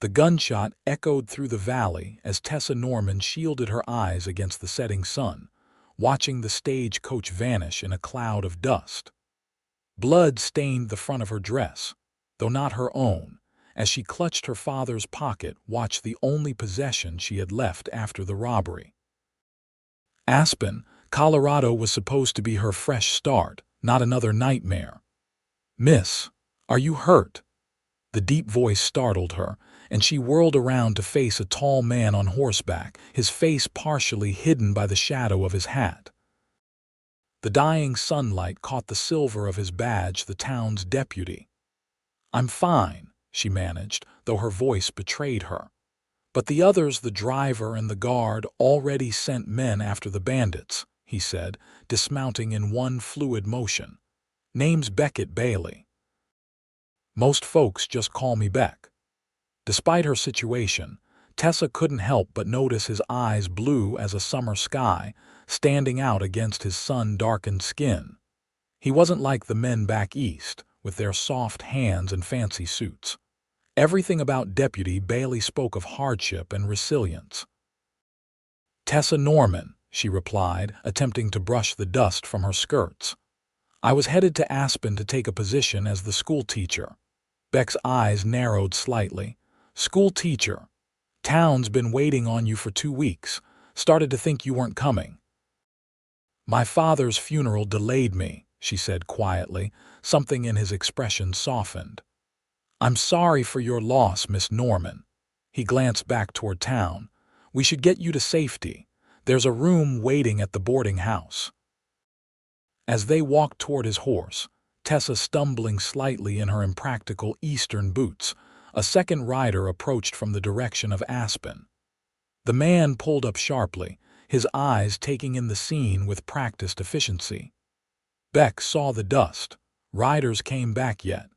The gunshot echoed through the valley as Tessa Norman shielded her eyes against the setting sun, watching the stagecoach vanish in a cloud of dust. Blood stained the front of her dress, though not her own, as she clutched her father's pocket, watched the only possession she had left after the robbery. Aspen, Colorado was supposed to be her fresh start, not another nightmare. "Miss, are you hurt?" The deep voice startled her, and she whirled around to face a tall man on horseback, his face partially hidden by the shadow of his hat. The dying sunlight caught the silver of his badge, the town's deputy. "I'm fine," she managed, though her voice betrayed her. "But the others, the driver and the guard, already sent men after the bandits," he said, dismounting in one fluid motion. "Name's Beckett Bailey. Most folks just call me Beck." Despite her situation, Tessa couldn't help but notice his eyes, blue as a summer sky, standing out against his sun-darkened skin. He wasn't like the men back east, with their soft hands and fancy suits. Everything about Deputy Bailey spoke of hardship and resilience. "Tessa Norman," she replied, attempting to brush the dust from her skirts. "I was headed to Aspen to take a position as the schoolteacher." Beck's eyes narrowed slightly. "Schoolteacher? Town's been waiting on you for 2 weeks. Started to think you weren't coming." "My father's funeral delayed me," she said quietly. Something in his expression softened. "I'm sorry for your loss, Miss Norman." He glanced back toward town. "We should get you to safety. There's a room waiting at the boarding house." As they walked toward his horse, Tessa stumbling slightly in her impractical Eastern boots, a second rider approached from the direction of Aspen. The man pulled up sharply, his eyes taking in the scene with practiced efficiency. Beck saw the dust. "Riders came back yet?"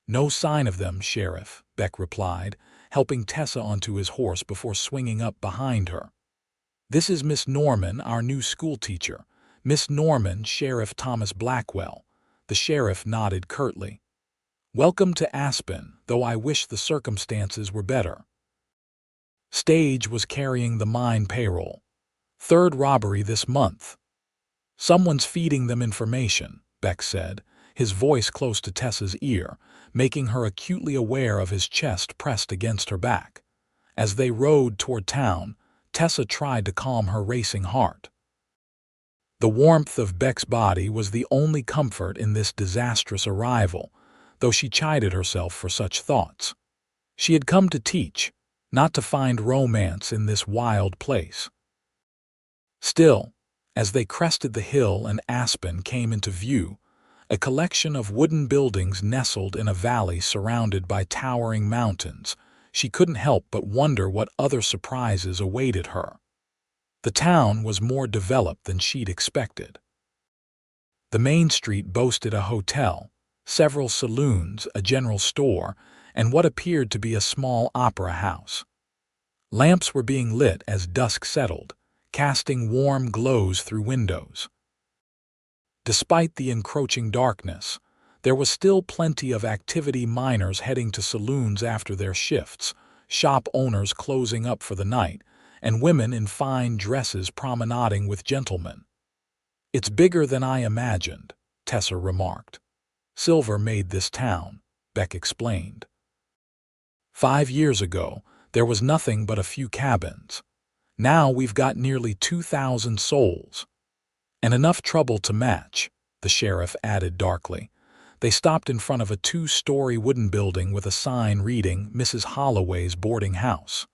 "No sign of them, Sheriff," Beck replied, helping Tessa onto his horse before swinging up behind her. "This is Miss Norman, our new schoolteacher. Miss Norman, Sheriff Thomas Blackwell." The sheriff nodded curtly. "Welcome to Aspen, though I wish the circumstances were better." Stage was carrying the mine payroll. "Third robbery this month." "Someone's feeding them information," Beck said, his voice close to Tessa's ear, making her acutely aware of his chest pressed against her back. As they rode toward town, Tessa tried to calm her racing heart. The warmth of Beck's body was the only comfort in this disastrous arrival, though she chided herself for such thoughts. She had come to teach, not to find romance in this wild place. Still, as they crested the hill and Aspen came into view, a collection of wooden buildings nestled in a valley surrounded by towering mountains, she couldn't help but wonder what other surprises awaited her. The town was more developed than she'd expected. The main street boasted a hotel, several saloons, a general store, and what appeared to be a small opera house. Lamps were being lit as dusk settled, casting warm glows through windows. Despite the encroaching darkness, there was still plenty of activity, miners heading to saloons after their shifts, shop owners closing up for the night, and women in fine dresses promenading with gentlemen. "It's bigger than I imagined," Tessa remarked. "Silver made this town," Beck explained. 5 years ago, there was nothing but a few cabins. Now we've got nearly 2,000 souls. And enough trouble to match," the sheriff added darkly. They stopped in front of a 2-story wooden building with a sign reading Mrs. Holloway's boarding house.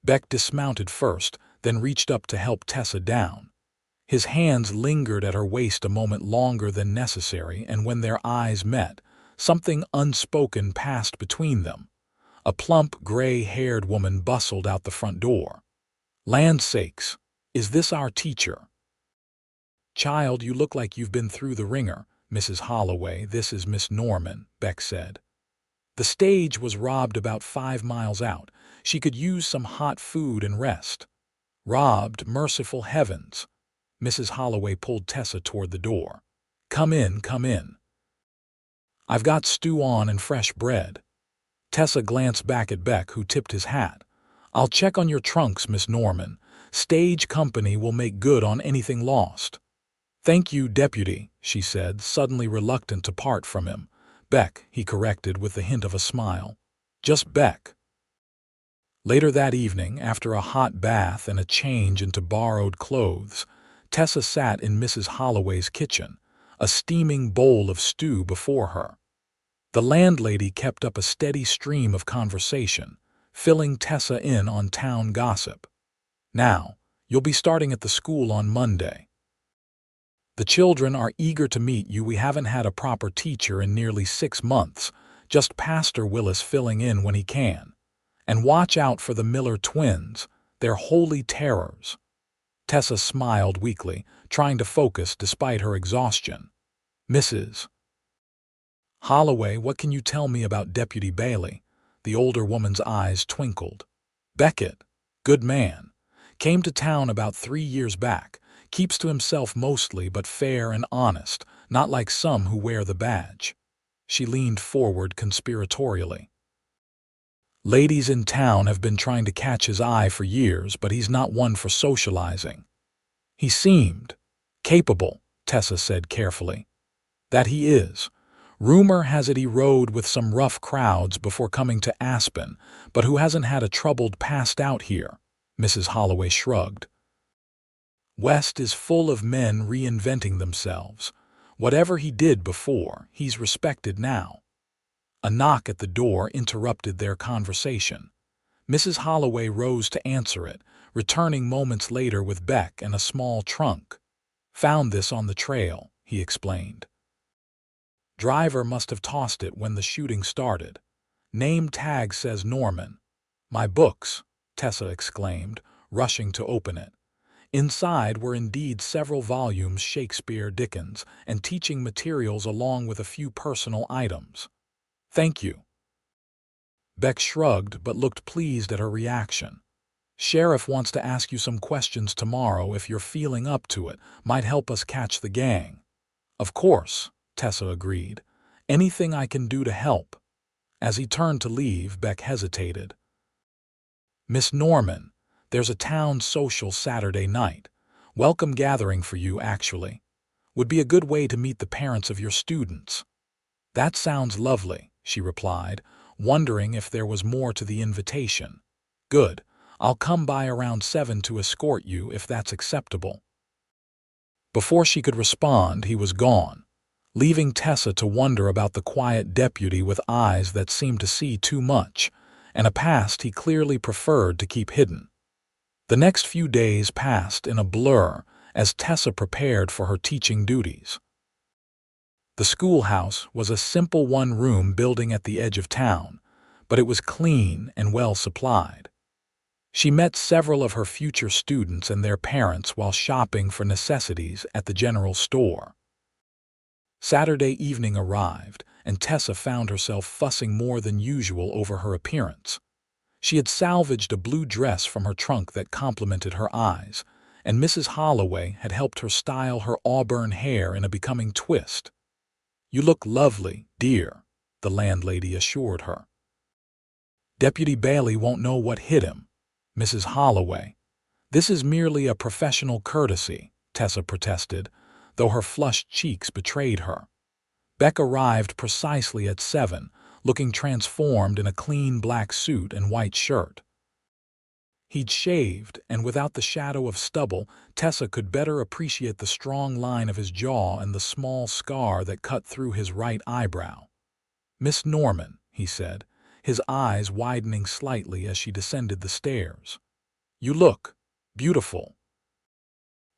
Beck dismounted first, then reached up to help Tessa down. His hands lingered at her waist a moment longer than necessary, and when their eyes met, something unspoken passed between them. A plump, gray-haired woman bustled out the front door. "Land's sakes, is this our teacher?" "Child, you look like you've been through the ringer, Mrs. Holloway. This is Miss Norman," Beck said. "The stage was robbed about 5 miles out. She could use some hot food and rest." "Robbed? Merciful heavens!" Mrs. Holloway pulled Tessa toward the door. Come in, come in. I've got stew on and fresh bread." Tessa glanced back at Beck, who tipped his hat. "I'll check on your trunks, Miss Norman. Stage company will make good on anything lost." "Thank you, Deputy," she said, suddenly reluctant to part from him. "Beck," he corrected with the hint of a smile. "Just Beck." Later that evening, after a hot bath and a change into borrowed clothes, Tessa sat in Mrs. Holloway's kitchen, a steaming bowl of stew before her. The landlady kept up a steady stream of conversation, filling Tessa in on town gossip. "Now, you'll be starting at the school on Monday. The children are eager to meet you. We haven't had a proper teacher in nearly 6 months, just Pastor Willis filling in when he can. And watch out for the Miller twins. They're holy terrors." Tessa smiled weakly, trying to focus despite her exhaustion. "Mrs. Holloway, what can you tell me about Deputy Bailey?" The older woman's eyes twinkled. "Beckett, good man. Came to town about 3 years back. Keeps to himself mostly, but fair and honest, not like some who wear the badge." She leaned forward conspiratorially. "Ladies in town have been trying to catch his eye for years, but he's not one for socializing." "He seemed capable," Tessa said carefully. "That he is. Rumor has it he rode with some rough crowds before coming to Aspen, but who hasn't had a troubled past out here." Mrs. Holloway shrugged. "West is full of men reinventing themselves. Whatever he did before, he's respected now." A knock at the door interrupted their conversation. Mrs. Holloway rose to answer it, returning moments later with Beck and a small trunk. "Found this on the trail," he explained. "Driver must have tossed it when the shooting started. Name tag says Norman." "My books," Tessa exclaimed, rushing to open it. Inside were indeed several volumes Shakespeare, Dickens, and teaching materials along with a few personal items. "Thank you." Beck shrugged but looked pleased at her reaction. "Sheriff wants to ask you some questions tomorrow if you're feeling up to it. Might help us catch the gang." "Of course," Tessa agreed. "Anything I can do to help." As he turned to leave, Beck hesitated. "Miss Norman, there's a town social Saturday night. Welcome gathering for you, actually. Would be a good way to meet the parents of your students." "That sounds lovely," she replied, wondering if there was more to the invitation. "Good. I'll come by around 7 to escort you if that's acceptable." Before she could respond, he was gone, leaving Tessa to wonder about the quiet deputy with eyes that seemed to see too much, and a past he clearly preferred to keep hidden. The next few days passed in a blur as Tessa prepared for her teaching duties. The schoolhouse was a simple one-room building at the edge of town, but it was clean and well supplied. She met several of her future students and their parents while shopping for necessities at the general store. Saturday evening arrived, and Tessa found herself fussing more than usual over her appearance. She had salvaged a blue dress from her trunk that complimented her eyes, and Mrs. Holloway had helped her style her auburn hair in a becoming twist. "You look lovely, dear," the landlady assured her. "Deputy Bailey won't know what hit him." Mrs. Holloway. "This is merely a professional courtesy," Tessa protested, though her flushed cheeks betrayed her. Beck arrived precisely at 7, looking transformed in a clean black suit and white shirt. He'd shaved, and without the shadow of stubble, Tessa could better appreciate the strong line of his jaw and the small scar that cut through his right eyebrow. "Miss Norman," he said, his eyes widening slightly as she descended the stairs. "You look beautiful."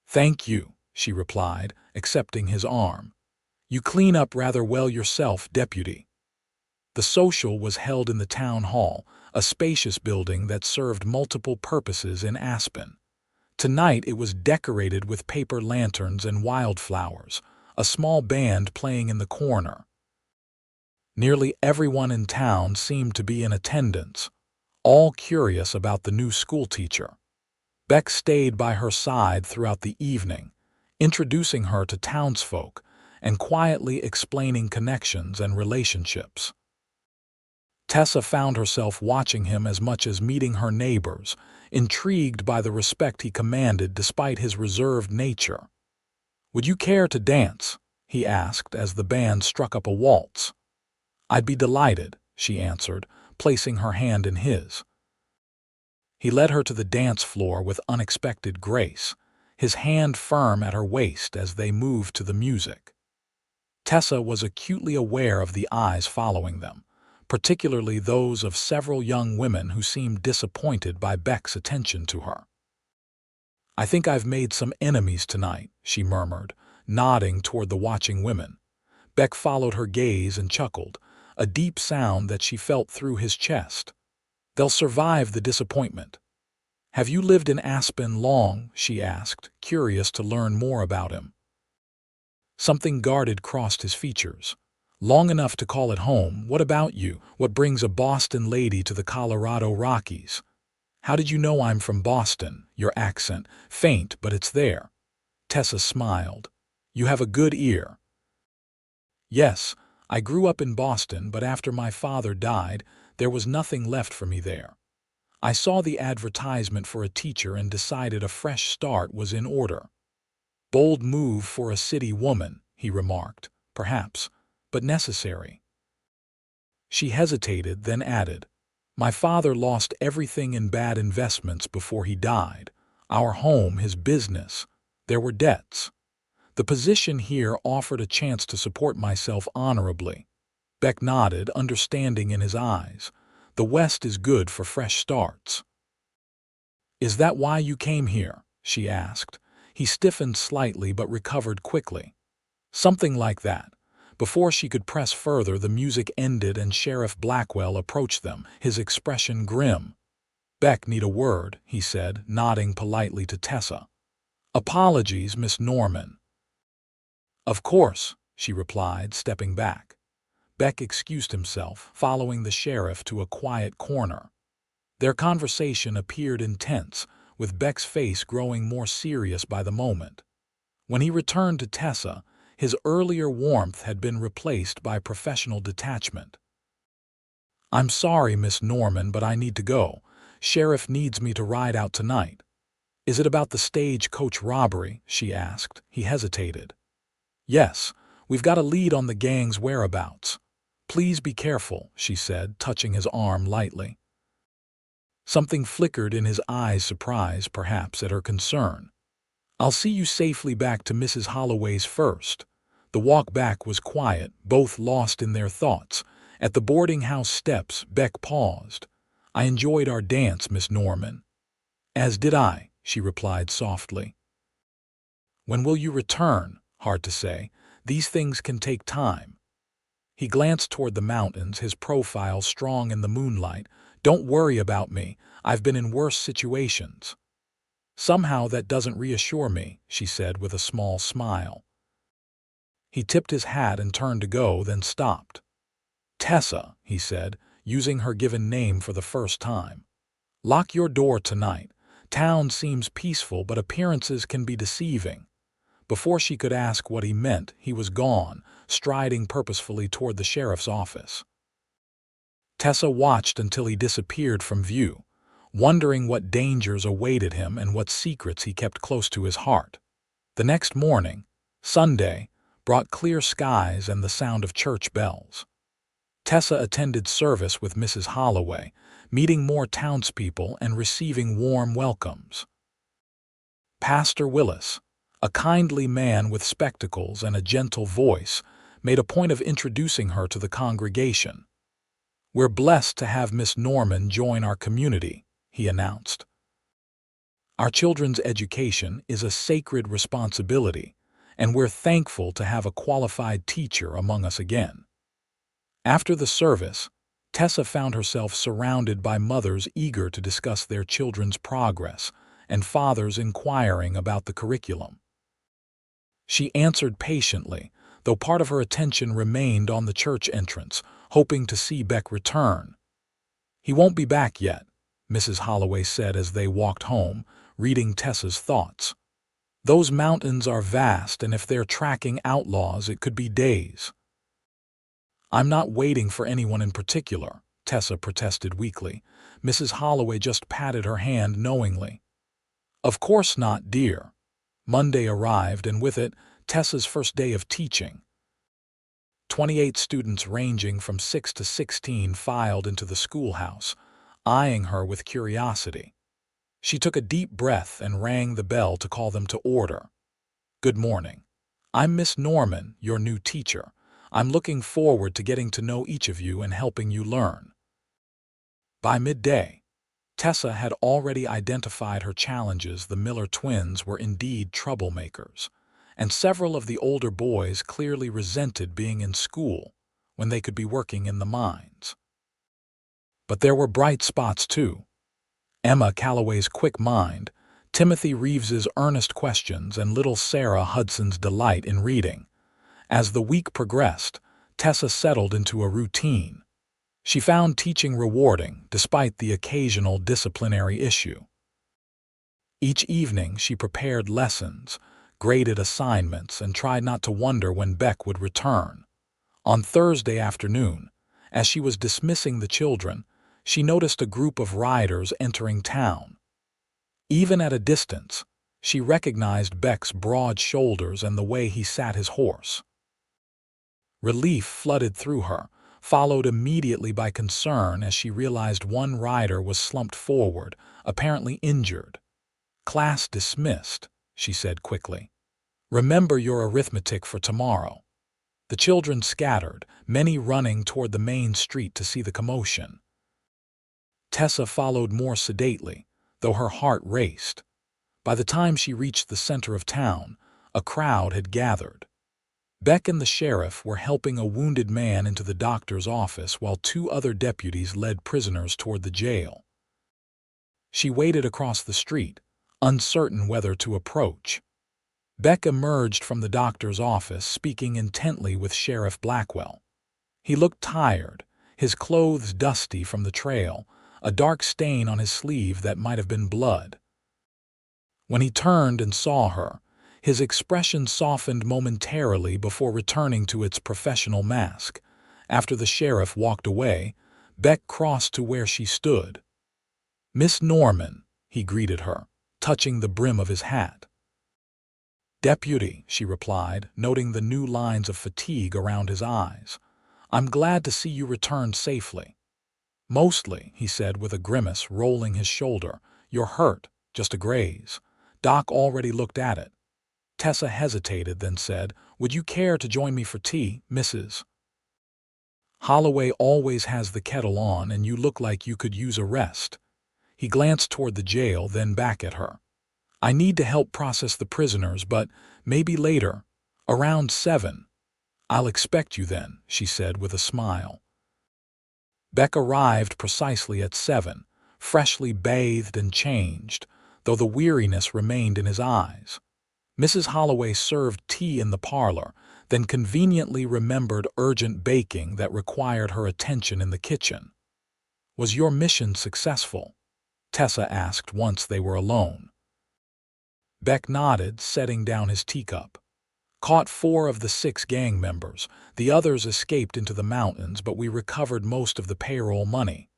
"Thank you," she replied, accepting his arm. "You clean up rather well yourself, Deputy." The social was held in the town hall, a spacious building that served multiple purposes in Aspen. Tonight it was decorated with paper lanterns and wildflowers, a small band playing in the corner. Nearly everyone in town seemed to be in attendance, all curious about the new schoolteacher. Beck stayed by her side throughout the evening, introducing her to townsfolk and quietly explaining connections and relationships. Tessa found herself watching him as much as meeting her neighbors, intrigued by the respect he commanded despite his reserved nature. "Would you care to dance?" he asked as the band struck up a waltz. "I'd be delighted," she answered, placing her hand in his. He led her to the dance floor with unexpected grace, his hand firm at her waist as they moved to the music. Tessa was acutely aware of the eyes following them, particularly those of several young women who seemed disappointed by Beck's attention to her. "I think I've made some enemies tonight," she murmured, nodding toward the watching women. Beck followed her gaze and chuckled, a deep sound that she felt through his chest. "They'll survive the disappointment." "Have you lived in Aspen long?" she asked, curious to learn more about him. Something guarded crossed his features. "Long enough to call it home. What about you? What brings a Boston lady to the Colorado Rockies?" "How did you know I'm from Boston?" "Your accent. Faint, but it's there." Tessa smiled. "You have a good ear." "Yes, I grew up in Boston, but after my father died, there was nothing left for me there. I saw the advertisement for a teacher and decided a fresh start was in order." "Bold move for a city woman," he remarked, "perhaps, but necessary." She hesitated, then added, "My father lost everything in bad investments before he died. Our home, his business. There were debts. The position here offered a chance to support myself honorably." Beck nodded, understanding in his eyes. "The West is good for fresh starts." "Is that why you came here?" she asked. He stiffened slightly but recovered quickly. "Something like that." Before she could press further, the music ended and Sheriff Blackwell approached them, his expression grim. "Beck need a word," he said, nodding politely to Tessa. "Apologies, Miss Norman." "Of course," she replied, stepping back. Beck excused himself, following the sheriff to a quiet corner. Their conversation appeared intense, with Beck's face growing more serious by the moment. When he returned to Tessa, his earlier warmth had been replaced by professional detachment. "I'm sorry, Miss Norman, but I need to go. Sheriff needs me to ride out tonight." "Is it about the stagecoach robbery?" she asked. He hesitated. "Yes, we've got a lead on the gang's whereabouts." "Please be careful," she said, touching his arm lightly. Something flickered in his eyes, surprise, perhaps, at her concern. "I'll see you safely back to Mrs. Holloway's first." The walk back was quiet, both lost in their thoughts. At the boarding house steps, Beck paused. "I enjoyed our dance, Miss Norman." "As did I," she replied softly. "When will you return?" "Hard to say. These things can take time." He glanced toward the mountains, his profile strong in the moonlight. "Don't worry about me. I've been in worse situations." "Somehow that doesn't reassure me," she said with a small smile. He tipped his hat and turned to go, then stopped. "Tessa," he said, using her given name for the first time. "Lock your door tonight. Town seems peaceful, but appearances can be deceiving." Before she could ask what he meant, he was gone, striding purposefully toward the sheriff's office. Tessa watched until he disappeared from view, wondering what dangers awaited him and what secrets he kept close to his heart. The next morning, Sunday, brought clear skies and the sound of church bells. Tessa attended service with Mrs. Holloway, meeting more townspeople and receiving warm welcomes. Pastor Willis, a kindly man with spectacles and a gentle voice, made a point of introducing her to the congregation. "We're blessed to have Miss Norman join our community," he announced. "Our children's education is a sacred responsibility, and we're thankful to have a qualified teacher among us again." After the service, Tessa found herself surrounded by mothers eager to discuss their children's progress and fathers inquiring about the curriculum. She answered patiently, though part of her attention remained on the church entrance, hoping to see Beck return. "He won't be back yet," Mrs. Holloway said as they walked home, reading Tessa's thoughts. "Those mountains are vast, and if they're tracking outlaws, it could be days." "I'm not waiting for anyone in particular," Tessa protested weakly. Mrs. Holloway just patted her hand knowingly. Of course not, dear. Monday arrived, and with it, Tessa's first day of teaching. 28 students ranging from 6 to 16 filed into the schoolhouse, eyeing her with curiosity. She took a deep breath and rang the bell to call them to order. Good morning. I'm Miss Norman, your new teacher. I'm looking forward to getting to know each of you and helping you learn. By midday, Tessa had already identified her challenges. The Miller twins were indeed troublemakers, and several of the older boys clearly resented being in school when they could be working in the mines. But there were bright spots too. Emma Calloway's quick mind, Timothy Reeves's earnest questions, and little Sarah Hudson's delight in reading. As the week progressed, Tessa settled into a routine. She found teaching rewarding despite the occasional disciplinary issue. Each evening she prepared lessons, graded assignments, and tried not to wonder when Beck would return. On Thursday afternoon, as she was dismissing the children, she noticed a group of riders entering town. Even at a distance, she recognized Beck's broad shoulders and the way he sat his horse. Relief flooded through her, followed immediately by concern as she realized one rider was slumped forward, apparently injured. Class dismissed, she said quickly. Remember your arithmetic for tomorrow. The children scattered, many running toward the main street to see the commotion. Tessa followed more sedately, though her heart raced. By the time she reached the center of town, a crowd had gathered. Beck and the sheriff were helping a wounded man into the doctor's office while two other deputies led prisoners toward the jail. She waited across the street, uncertain whether to approach. Beck emerged from the doctor's office, speaking intently with Sheriff Blackwell. He looked tired, his clothes dusty from the trail, a dark stain on his sleeve that might have been blood. When he turned and saw her, his expression softened momentarily before returning to its professional mask. After the sheriff walked away, Beck crossed to where she stood. "Miss Norman," he greeted her, touching the brim of his hat. "Deputy," she replied, noting the new lines of fatigue around his eyes. "I'm glad to see you returned safely." "Mostly," he said with a grimace, rolling his shoulder. "You're hurt, just a graze. Doc already looked at it." Tessa hesitated, then said, "Would you care to join me for tea, Mrs. Holloway always has the kettle on, and you look like you could use a rest." He glanced toward the jail, then back at her. "I need to help process the prisoners, but maybe later, around 7. "I'll expect you then," she said with a smile. Beck arrived precisely at 7, freshly bathed and changed, though the weariness remained in his eyes. Mrs. Holloway served tea in the parlor, then conveniently remembered urgent baking that required her attention in the kitchen. "Was your mission successful?" Tessa asked once they were alone. Beck nodded, setting down his teacup. "Caught 4 of the 6 gang members. The others escaped into the mountains, but we recovered most of the payroll money."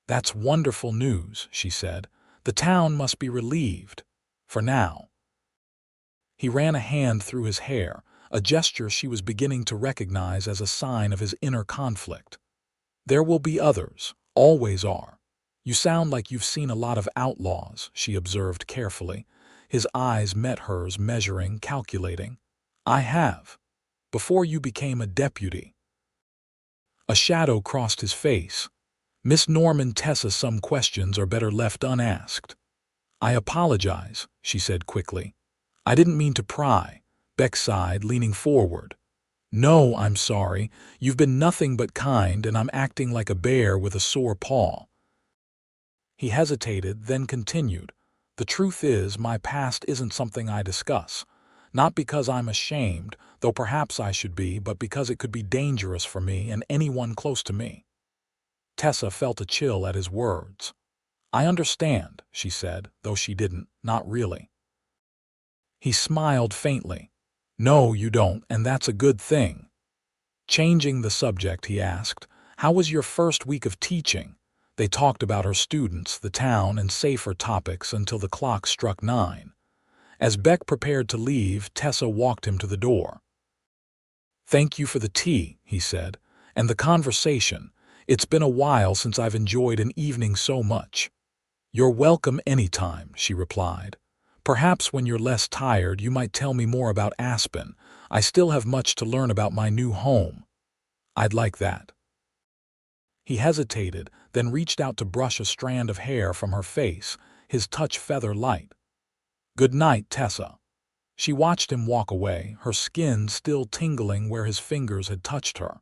"That's wonderful news," she said. "The town must be relieved. For now." He ran a hand through his hair, a gesture she was beginning to recognize as a sign of his inner conflict. "There will be others, always are. You sound like you've seen a lot of outlaws," she observed carefully. His eyes met hers, measuring, calculating. "I have. Before you became a deputy." A shadow crossed his face. "Miss Norman, Tessa, some questions are better left unasked." "I apologize," she said quickly. "I didn't mean to pry," Beck sighed, leaning forward. "No, I'm sorry. You've been nothing but kind, and I'm acting like a bear with a sore paw." He hesitated, then continued. "The truth is, my past isn't something I discuss. Not because I'm ashamed, though perhaps I should be, but because it could be dangerous for me and anyone close to me." Tessa felt a chill at his words. "I understand," she said, though she didn't, not really. He smiled faintly. "No, you don't, and that's a good thing." Changing the subject, he asked, "How was your first week of teaching?" They talked about her students, the town, and safer topics until the clock struck 9. As Beck prepared to leave, Tessa walked him to the door. "Thank you for the tea," he said, "and the conversation. It's been a while since I've enjoyed an evening so much." "You're welcome anytime," she replied. "Perhaps when you're less tired you might tell me more about Aspen. I still have much to learn about my new home." "I'd like that." He hesitated, then reached out to brush a strand of hair from her face, his touch feather light. "Good night, Tessa." She watched him walk away, her skin still tingling where his fingers had touched her.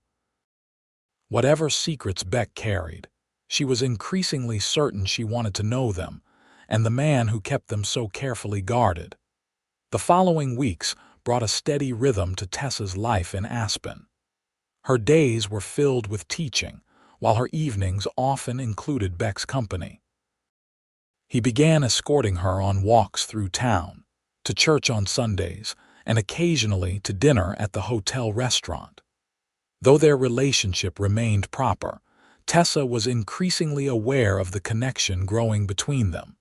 Whatever secrets Beck carried, she was increasingly certain she wanted to know them, and the man who kept them so carefully guarded. The following weeks brought a steady rhythm to Tessa's life in Aspen. Her days were filled with teaching, while her evenings often included Beck's company. He began escorting her on walks through town, to church on Sundays, and occasionally to dinner at the hotel restaurant. Though their relationship remained proper, Tessa was increasingly aware of the connection growing between them.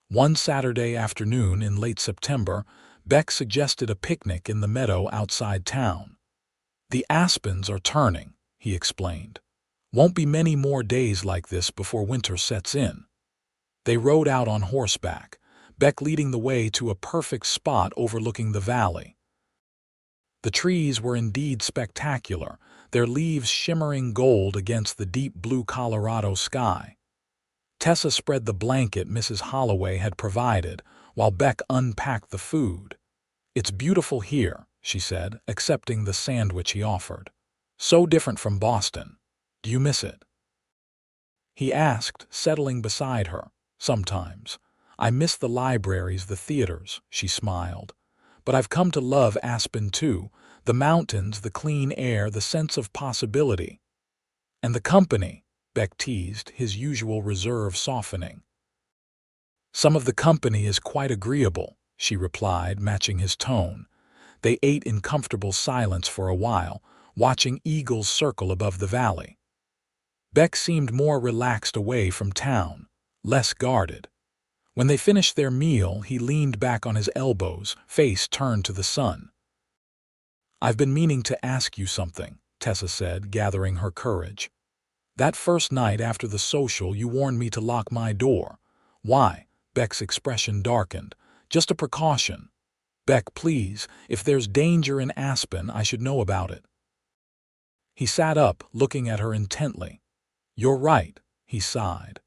One Saturday afternoon in late September, Beck suggested a picnic in the meadow outside town. "The Aspens are turning," he explained. "Won't be many more days like this before winter sets in." They rode out on horseback, Beck leading the way to a perfect spot overlooking the valley. The trees were indeed spectacular, their leaves shimmering gold against the deep blue Colorado sky. Tessa spread the blanket Mrs. Holloway had provided, while Beck unpacked the food. "It's beautiful here," she said, accepting the sandwich he offered. "So different from Boston. Do you miss it?" He asked, settling beside her. "Sometimes. I miss the libraries, the theaters," she smiled. "But I've come to love Aspen too, the mountains, the clean air, the sense of possibility." "And the company," Beck teased, his usual reserve softening. "Some of the company is quite agreeable," she replied, matching his tone. They ate in comfortable silence for a while, watching eagles circle above the valley. Beck seemed more relaxed away from town, less guarded. When they finished their meal, he leaned back on his elbows, face turned to the sun. "I've been meaning to ask you something," Tessa said, gathering her courage. "That first night after the social, you warned me to lock my door." "Why?" Beck's expression darkened. "Just a precaution." "Beck, please, if there's danger in Aspen, I should know about it." He sat up, looking at her intently. "You're right," he sighed.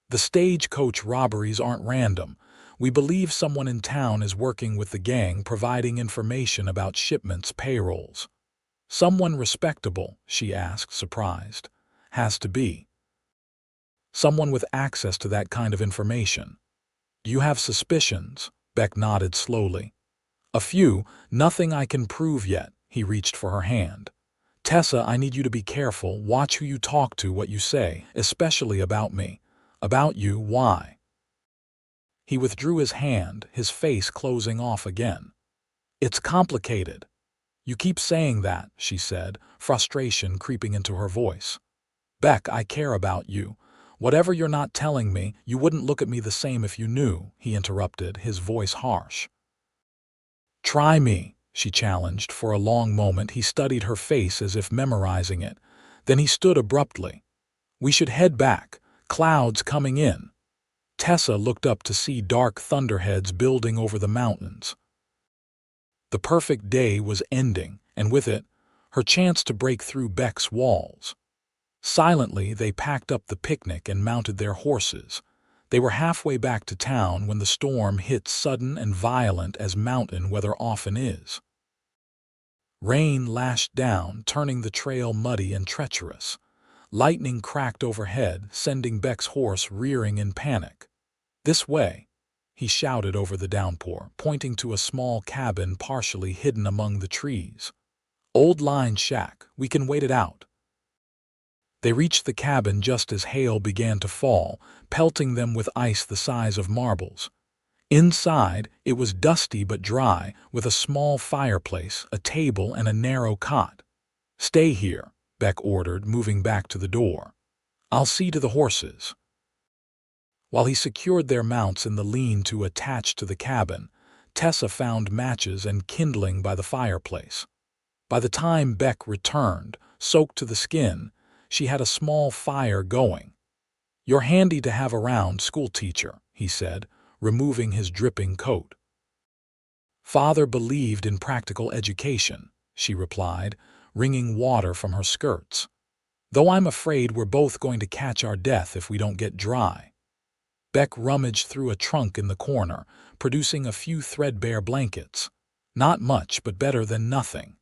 "The stagecoach robberies aren't random. We believe someone in town is working with the gang, providing information about shipments, payrolls." "Someone respectable?" she asked, surprised. "Has to be. Someone with access to that kind of information." "Do you have suspicions?" Beck nodded slowly. "A few, nothing I can prove yet." He reached for her hand. "Tessa, I need you to be careful. Watch who you talk to, what you say, especially about me." "About you? Why?" He withdrew his hand, his face closing off again. "It's complicated." "You keep saying that," she said, frustration creeping into her voice. "Beck, I care about you. Whatever you're not telling me, you wouldn't look at me the same if you knew," he interrupted, his voice harsh. "Try me," she challenged. For a long moment he studied her face as if memorizing it. Then he stood abruptly. "We should head back. Clouds coming in." Tessa looked up to see dark thunderheads building over the mountains. The perfect day was ending, and with it, her chance to break through Beck's walls. Silently, they packed up the picnic and mounted their horses. They were halfway back to town when the storm hit, sudden and violent as mountain weather often is. Rain lashed down, turning the trail muddy and treacherous. Lightning cracked overhead, sending Beck's horse rearing in panic. "This way," he shouted over the downpour, pointing to a small cabin partially hidden among the trees. "Old line shack, we can wait it out." They reached the cabin just as hail began to fall, pelting them with ice the size of marbles. Inside, it was dusty but dry, with a small fireplace, a table, and a narrow cot. "Stay here," Beck ordered, moving back to the door. "I'll see to the horses." While he secured their mounts in the lean-to attached to the cabin, Tessa found matches and kindling by the fireplace. By the time Beck returned, soaked to the skin, she had a small fire going. "You're handy to have around, schoolteacher," he said, removing his dripping coat. "Father believed in practical education," she replied, wringing water from her skirts. "Though I'm afraid we're both going to catch our death if we don't get dry." Beck rummaged through a trunk in the corner, producing a few threadbare blankets. "Not much, but better than nothing."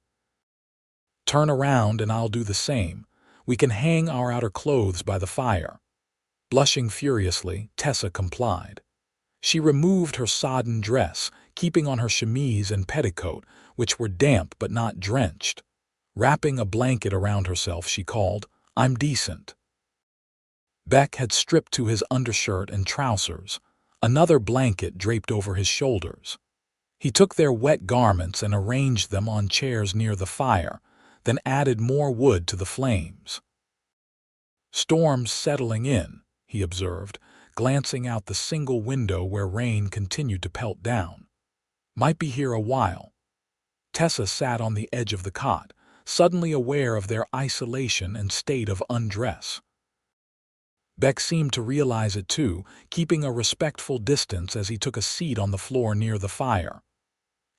"Turn around and I'll do the same. We can hang our outer clothes by the fire." Blushing furiously, Tessa complied. She removed her sodden dress, keeping on her chemise and petticoat, which were damp but not drenched. Wrapping a blanket around herself, she called, "I'm decent." Beck had stripped to his undershirt and trousers, another blanket draped over his shoulders. He took their wet garments and arranged them on chairs near the fire, then added more wood to the flames. "Storm's settling in," he observed, glancing out the single window where rain continued to pelt down. "Might be here a while." Tessa sat on the edge of the cot, suddenly aware of their isolation and state of undress. Beck seemed to realize it too, keeping a respectful distance as he took a seat on the floor near the fire.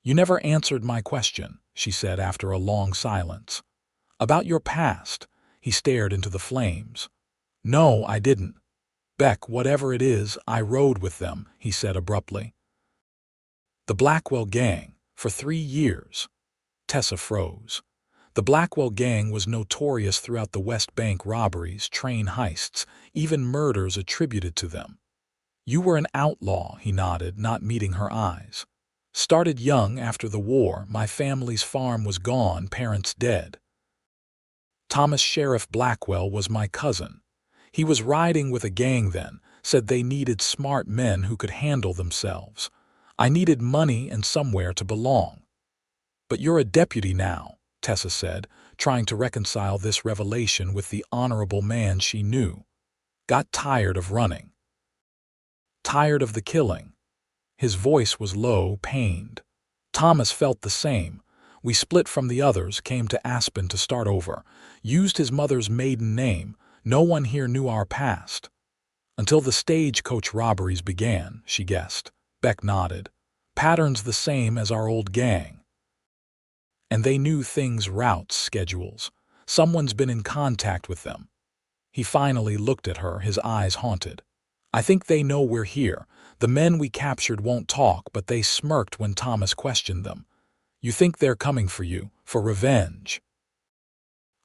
"You never answered my question," she said after a long silence. "About your past." He stared into the flames. "No, I didn't." "Beck, whatever it is, I rode with them," he said abruptly. "The Blackwell gang, for 3 years." Tessa froze. The Blackwell gang was notorious throughout the West Bank: robberies, train heists, even murders attributed to them. "You were an outlaw," he nodded, not meeting her eyes. "Started young after the war. My family's farm was gone, parents dead. Thomas Sheriff Blackwell was my cousin. He was riding with a gang then, said they needed smart men who could handle themselves. I needed money and somewhere to belong." "But you're a deputy now," Tessa said, trying to reconcile this revelation with the honorable man she knew. "Got tired of running." "Tired of the killing." His voice was low, pained. "Thomas felt the same. We split from the others, came to Aspen to start over, used his mother's maiden name. No one here knew our past. Until the stagecoach robberies began," she guessed. Beck nodded. "Patterns the same as our old gang." "And they knew things, routes, schedules. Someone's been in contact with them." He finally looked at her, his eyes haunted. "I think they know we're here. The men we captured won't talk, but they smirked when Thomas questioned them. You think they're coming for you, for revenge,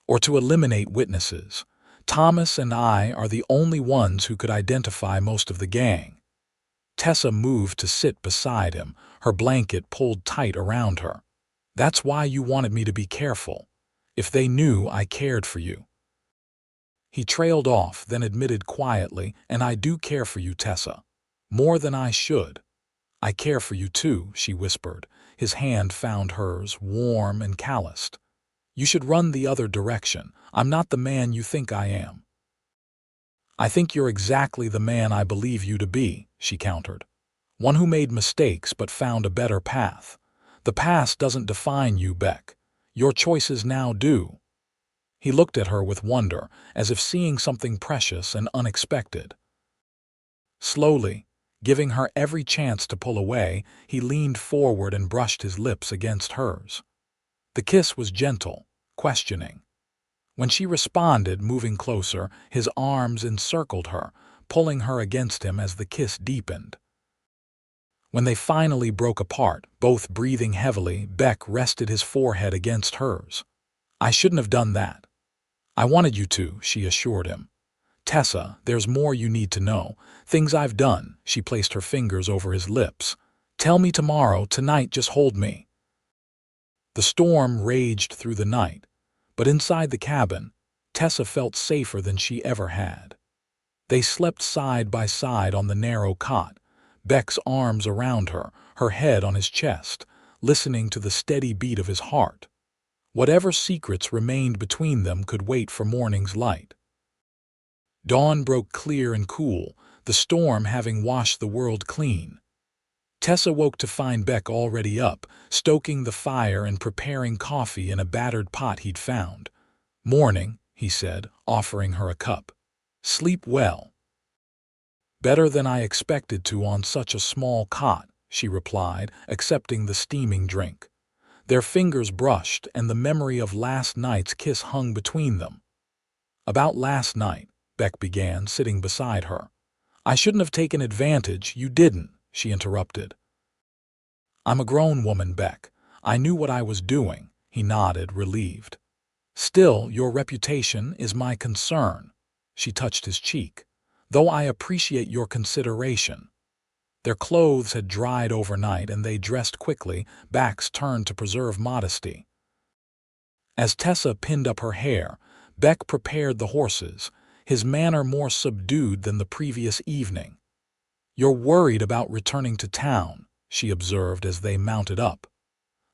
or to eliminate witnesses. Thomas and I are the only ones who could identify most of the gang." Tessa moved to sit beside him, her blanket pulled tight around her. "That's why you wanted me to be careful. If they knew I cared for you." He trailed off, then admitted quietly, "And I do care for you, Tessa. More than I should." "I care for you too," she whispered. His hand found hers, warm and calloused. "You should run the other direction. I'm not the man you think I am." "I think you're exactly the man I believe you to be," she countered. "One who made mistakes but found a better path. The past doesn't define you, Beck. Your choices now do." He looked at her with wonder, as if seeing something precious and unexpected. Slowly, giving her every chance to pull away, he leaned forward and brushed his lips against hers. The kiss was gentle, questioning. When she responded, moving closer, his arms encircled her, pulling her against him as the kiss deepened. When they finally broke apart, both breathing heavily, Beck rested his forehead against hers. "I shouldn't have done that." "I wanted you to," she assured him. "Tessa, there's more you need to know. Things I've done." She placed her fingers over his lips. "Tell me tomorrow, tonight just hold me." The storm raged through the night, but inside the cabin, Tessa felt safer than she ever had. They slept side by side on the narrow cot, Beck's arms around her, her head on his chest, listening to the steady beat of his heart. Whatever secrets remained between them could wait for morning's light. Dawn broke clear and cool, the storm having washed the world clean. Tessa woke to find Beck already up, stoking the fire and preparing coffee in a battered pot he'd found. "Morning," he said, offering her a cup. "Sleep well." "Better than I expected to on such a small cot," she replied, accepting the steaming drink. Their fingers brushed, and the memory of last night's kiss hung between them. "About last night," Beck began, sitting beside her. "I shouldn't have taken advantage." "You didn't," she interrupted. "I'm a grown woman, Beck. I knew what I was doing," he nodded, relieved. "Still, your reputation is my concern." She touched his cheek. "Though I appreciate your consideration." Their clothes had dried overnight and they dressed quickly, backs turned to preserve modesty. As Tessa pinned up her hair, Beck prepared the horses, his manner more subdued than the previous evening. "You're worried about returning to town," she observed as they mounted up.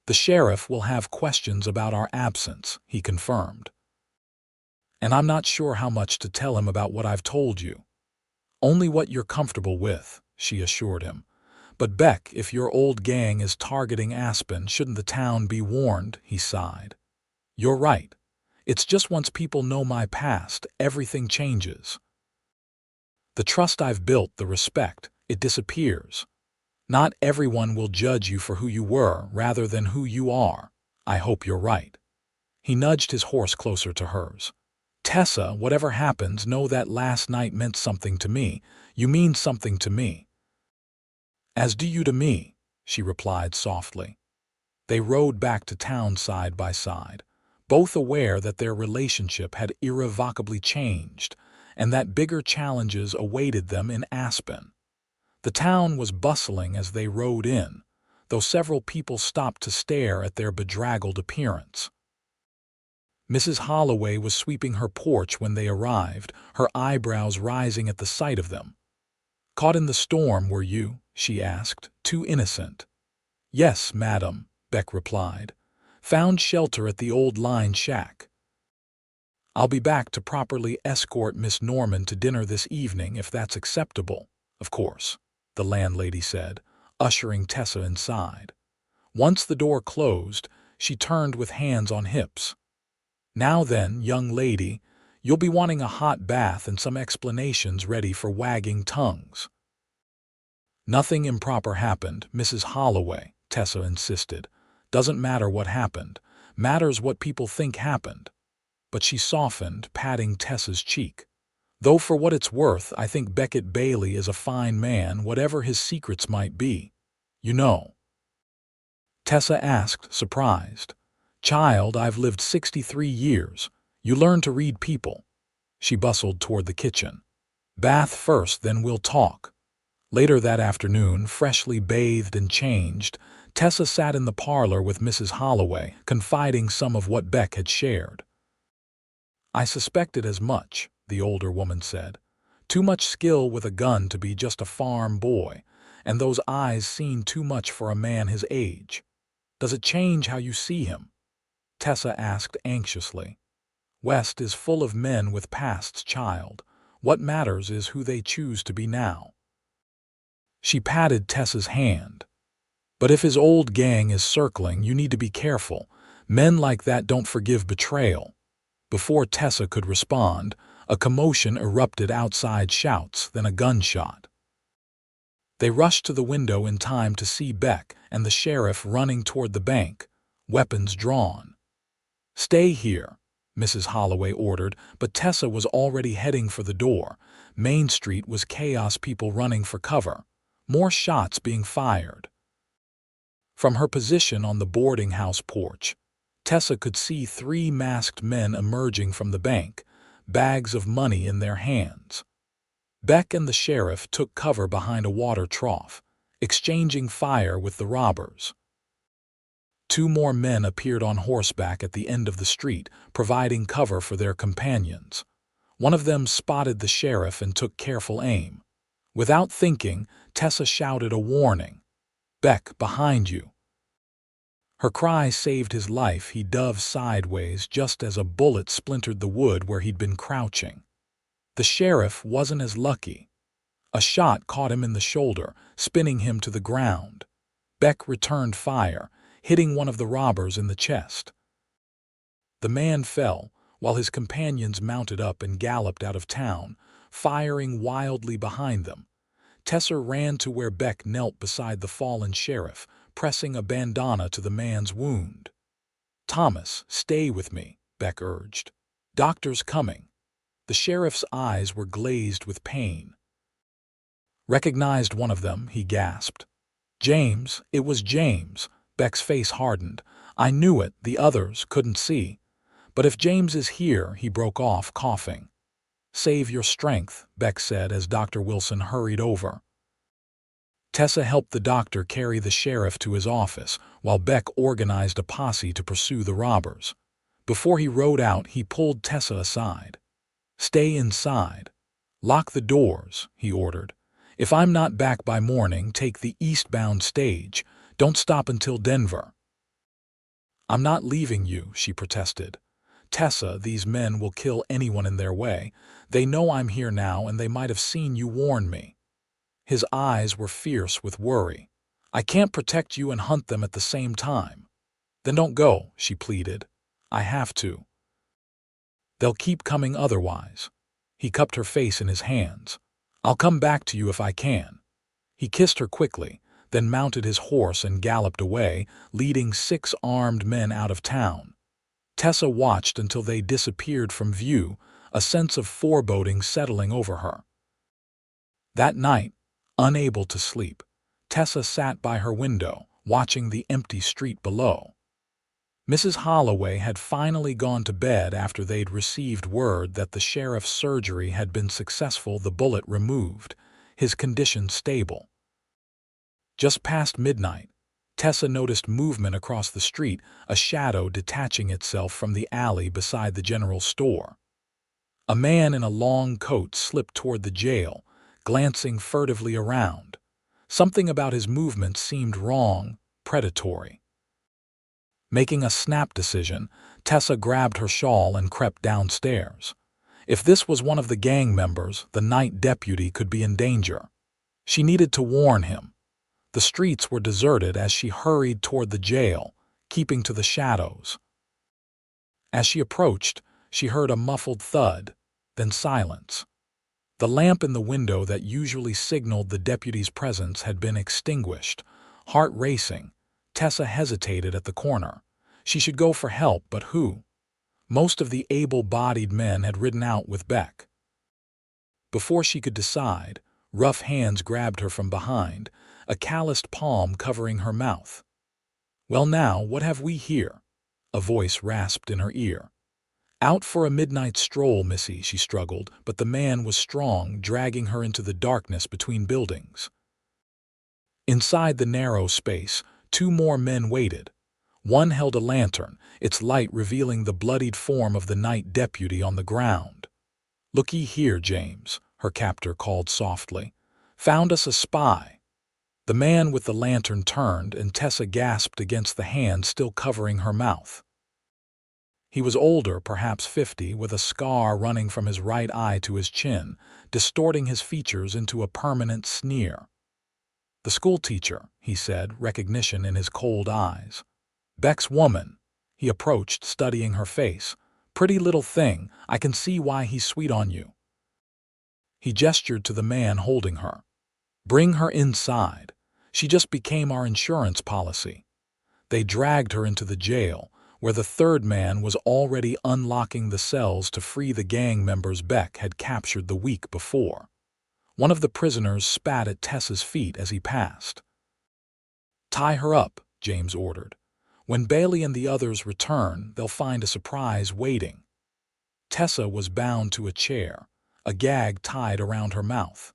"The sheriff will have questions about our absence," he confirmed. "And I'm not sure how much to tell him about what I've told you." "Only what you're comfortable with," she assured him. "But Beck, if your old gang is targeting Aspen, shouldn't the town be warned?" he sighed. "You're right. It's just once people know my past, everything changes. The trust I've built, the respect, it disappears. Not everyone will judge you for who you were rather than who you are. I hope you're right." He nudged his horse closer to hers. "Tessa, whatever happens, know that last night meant something to me. You mean something to me." "As do you to me," she replied softly. They rode back to town side by side, both aware that their relationship had irrevocably changed and that bigger challenges awaited them in Aspen. The town was bustling as they rode in, though several people stopped to stare at their bedraggled appearance. Mrs. Holloway was sweeping her porch when they arrived, her eyebrows rising at the sight of them. "Caught in the storm, were you?" she asked, too innocent. "Yes, madam," Beck replied. "Found shelter at the old line shack. I'll be back to properly escort Miss Norman to dinner this evening if that's acceptable." "Of course," the landlady said, ushering Tessa inside. Once the door closed, she turned with hands on hips. "Now then, young lady, you'll be wanting a hot bath and some explanations ready for wagging tongues." "Nothing improper happened, Mrs. Holloway," Tessa insisted. "Doesn't matter what happened. Matters what people think happened." But she softened, patting Tessa's cheek. "Though for what it's worth, I think Beckett Bailey is a fine man, whatever his secrets might be. You know." Tessa asked, surprised. "Child, I've lived 63 years. You learn to read people." She bustled toward the kitchen. "Bath first, then we'll talk." Later that afternoon, freshly bathed and changed, Tessa sat in the parlor with Mrs. Holloway, confiding some of what Beck had shared. "I suspected as much," the older woman said. "Too much skill with a gun to be just a farm boy, and those eyes seen too much for a man his age. Does it change how you see him?" Tessa asked anxiously. "West is full of men with pasts, child. What matters is who they choose to be now." She patted Tessa's hand. "But if his old gang is circling, you need to be careful. Men like that don't forgive betrayal." Before Tessa could respond, a commotion erupted outside, shouts, then a gunshot. They rushed to the window in time to see Beck and the sheriff running toward the bank, weapons drawn. "Stay here," Mrs. Holloway ordered, but Tessa was already heading for the door. Main Street was chaos, people running for cover, more shots being fired. From her position on the boarding house porch, Tessa could see 3 masked men emerging from the bank, bags of money in their hands. Beck and the sheriff took cover behind a water trough, exchanging fire with the robbers. 2 more men appeared on horseback at the end of the street, providing cover for their companions. One of them spotted the sheriff and took careful aim. Without thinking, Tessa shouted a warning. "Beck, behind you." Her cry saved his life. He dove sideways just as a bullet splintered the wood where he'd been crouching. The sheriff wasn't as lucky. A shot caught him in the shoulder, spinning him to the ground. Beck returned fire, hitting one of the robbers in the chest. The man fell, while his companions mounted up and galloped out of town, firing wildly behind them. Tessa ran to where Beck knelt beside the fallen sheriff, pressing a bandana to the man's wound. "Thomas, stay with me," Beck urged. "Doctor's coming." The sheriff's eyes were glazed with pain. "Recognized one of them," he gasped. "James, it was James." Beck's face hardened. "I knew it, the others couldn't see. But if James is here," he broke off, coughing. "Save your strength," Beck said as Dr. Wilson hurried over. Tessa helped the doctor carry the sheriff to his office, while Beck organized a posse to pursue the robbers. Before he rode out, he pulled Tessa aside. "Stay inside. Lock the doors," he ordered. "If I'm not back by morning, take the eastbound stage. Don't stop until Denver." "I'm not leaving you," she protested. "Tessa, these men will kill anyone in their way. They know I'm here now, and they might have seen you warn me." His eyes were fierce with worry. "I can't protect you and hunt them at the same time." "Then don't go," she pleaded. "I have to. They'll keep coming otherwise." He cupped her face in his hands. "I'll come back to you if I can." He kissed her quickly, then mounted his horse and galloped away, leading 6 armed men out of town. Tessa watched until they disappeared from view, a sense of foreboding settling over her. That night, unable to sleep, Tessa sat by her window, watching the empty street below. Mrs. Holloway had finally gone to bed after they'd received word that the sheriff's surgery had been successful, the bullet removed, his condition stable. Just past midnight, Tessa noticed movement across the street, a shadow detaching itself from the alley beside the general store. A man in a long coat slipped toward the jail, glancing furtively around. Something about his movements seemed wrong, predatory. Making a snap decision, Tessa grabbed her shawl and crept downstairs. If this was one of the gang members, the night deputy could be in danger. She needed to warn him. The streets were deserted as she hurried toward the jail, keeping to the shadows. As she approached, she heard a muffled thud, then silence. The lamp in the window that usually signaled the deputy's presence had been extinguished. Heart racing, Tessa hesitated at the corner. She should go for help, but who? Most of the able-bodied men had ridden out with Beck. Before she could decide, rough hands grabbed her from behind, a calloused palm covering her mouth. "Well now, what have we here?" A voice rasped in her ear. "Out for a midnight stroll, missy," she struggled, but the man was strong, dragging her into the darkness between buildings. Inside the narrow space, 2 more men waited. One held a lantern, its light revealing the bloodied form of the night deputy on the ground. "Looky here, James," her captor called softly. "Found us a spy." The man with the lantern turned, and Tessa gasped against the hand still covering her mouth. He was older, perhaps 50, with a scar running from his right eye to his chin, distorting his features into a permanent sneer. "The schoolteacher," he said, recognition in his cold eyes. "Beck's woman." He approached, studying her face. "Pretty little thing, I can see why he's sweet on you." He gestured to the man holding her. "Bring her inside. She just became our insurance policy." They dragged her into the jail, where the 3rd man was already unlocking the cells to free the gang members Beck had captured the week before. One of the prisoners spat at Tessa's feet as he passed. "Tie her up," James ordered. "When Bailey and the others return, they'll find a surprise waiting." Tessa was bound to a chair, a gag tied around her mouth.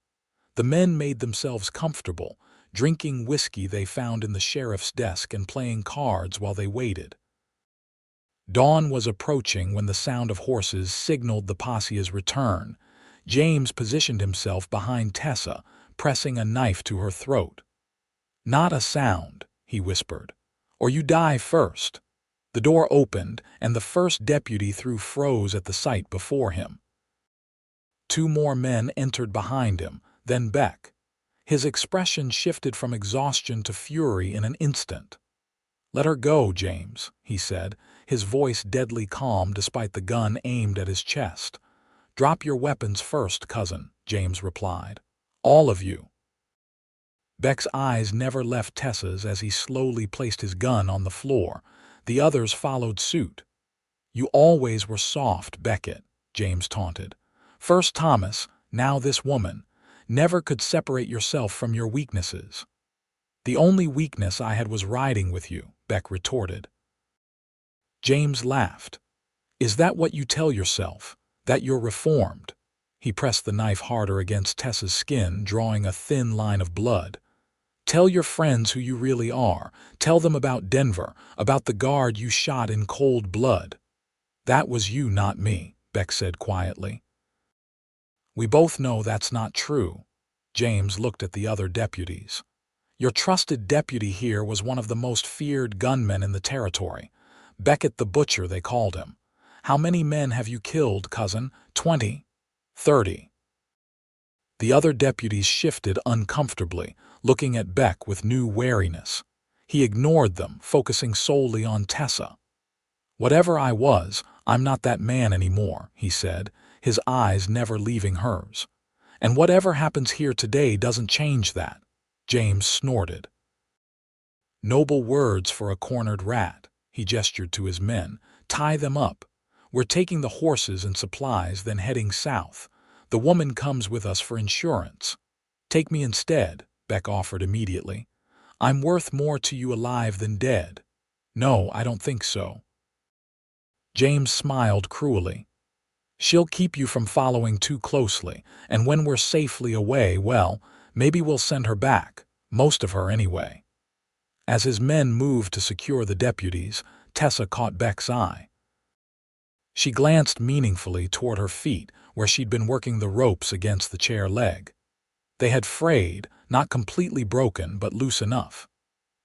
The men made themselves comfortable, drinking whiskey they found in the sheriff's desk and playing cards while they waited. Dawn was approaching when the sound of horses signaled the posse's return. James positioned himself behind Tessa, pressing a knife to her throat. "Not a sound," he whispered. or you die first." The door opened, and the first deputy froze at the sight before him. Two more men entered behind him, then Beck. His expression shifted from exhaustion to fury in an instant. "Let her go, James," he said, his voice deadly calm despite the gun aimed at his chest. "Drop your weapons first, cousin," James replied. "All of you." Beck's eyes never left Tessa's as he slowly placed his gun on the floor. The others followed suit. "You always were soft, Beckett," James taunted. "First Thomas, now this woman. Never could separate yourself from your weaknesses." "The only weakness I had was riding with you," Beck retorted. James laughed. "Is that what you tell yourself? That you're reformed?" He pressed the knife harder against Tessa's skin, drawing a thin line of blood. "Tell your friends who you really are. Tell them about Denver, about the guard you shot in cold blood." "That was you, not me," Beck said quietly. "We both know that's not true." James looked at the other deputies. "Your trusted deputy here was one of the most feared gunmen in the territory. Beckett the Butcher, they called him. How many men have you killed, cousin? 20? 30? The other deputies shifted uncomfortably, looking at Beck with new wariness. He ignored them, focusing solely on Tessa. "Whatever I was, I'm not that man anymore," he said, his eyes never leaving hers. "And whatever happens here today doesn't change that." James snorted. "Noble words for a cornered rat," he gestured to his men. "Tie them up. We're taking the horses and supplies, then heading south. The woman comes with us for insurance." "Take me instead," Beck offered immediately. "I'm worth more to you alive than dead." "No, I don't think so." James smiled cruelly. "She'll keep you from following too closely, and when we're safely away, well, maybe we'll send her back, most of her anyway." As his men moved to secure the deputies, Tessa caught Beck's eye. She glanced meaningfully toward her feet, where she'd been working the ropes against the chair leg. They had frayed, not completely broken, but loose enough.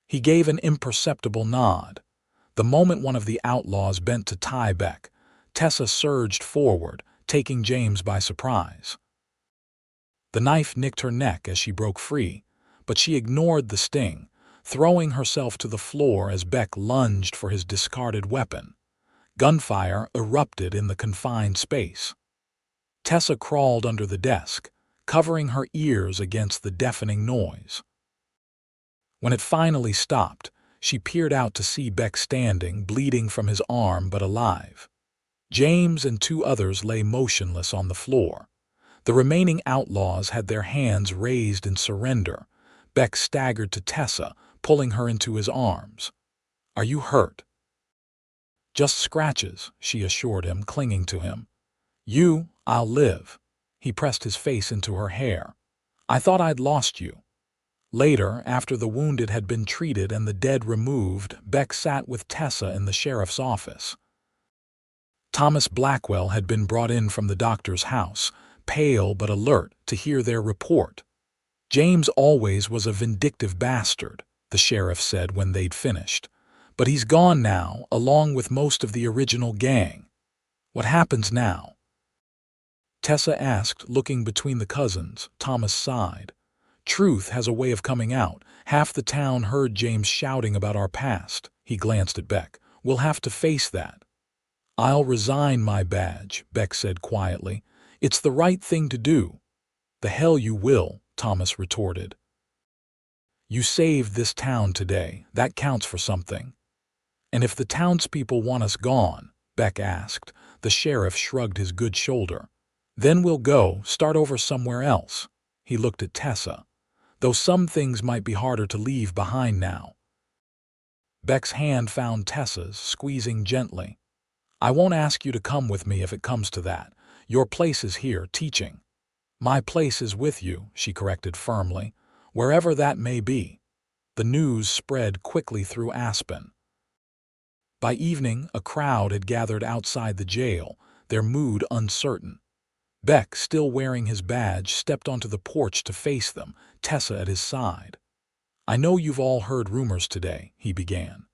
He gave an imperceptible nod. The moment one of the outlaws bent to tie Beck, Tessa surged forward, taking James by surprise. The knife nicked her neck as she broke free, but she ignored the sting, throwing herself to the floor as Beck lunged for his discarded weapon. Gunfire erupted in the confined space. Tessa crawled under the desk, covering her ears against the deafening noise. When it finally stopped, she peered out to see Beck standing, bleeding from his arm but alive. James and two others lay motionless on the floor. The remaining outlaws had their hands raised in surrender. Beck staggered to Tessa, pulling her into his arms. "Are you hurt?" "Just scratches," she assured him, clinging to him. "I'll live." He pressed his face into her hair. "I thought I'd lost you." Later, after the wounded had been treated and the dead removed, Beck sat with Tessa in the sheriff's office. Thomas Blackwell had been brought in from the doctor's house, pale but alert to hear their report. "James always was a vindictive bastard," the sheriff said when they'd finished. "But he's gone now, along with most of the original gang. What happens now?" Tessa asked, looking between the cousins. Thomas sighed. "Truth has a way of coming out. Half the town heard James shouting about our past." He glanced at Beck. "We'll have to face that." "I'll resign my badge," Beck said quietly. "It's the right thing to do." "The hell you will," Thomas retorted. "You saved this town today. That counts for something." "And if the townspeople want us gone?" Beck asked. The sheriff shrugged his good shoulder. "Then we'll go, start over somewhere else." He looked at Tessa. "Though some things might be harder to leave behind now." Beck's hand found Tessa's, squeezing gently. "I won't ask you to come with me if it comes to that. Your place is here, teaching." "My place is with you," she corrected firmly, "wherever that may be." The news spread quickly through Aspen. By evening, a crowd had gathered outside the jail, their mood uncertain. Beck, still wearing his badge, stepped onto the porch to face them, Tessa at his side. "I know you've all heard rumors today," he began.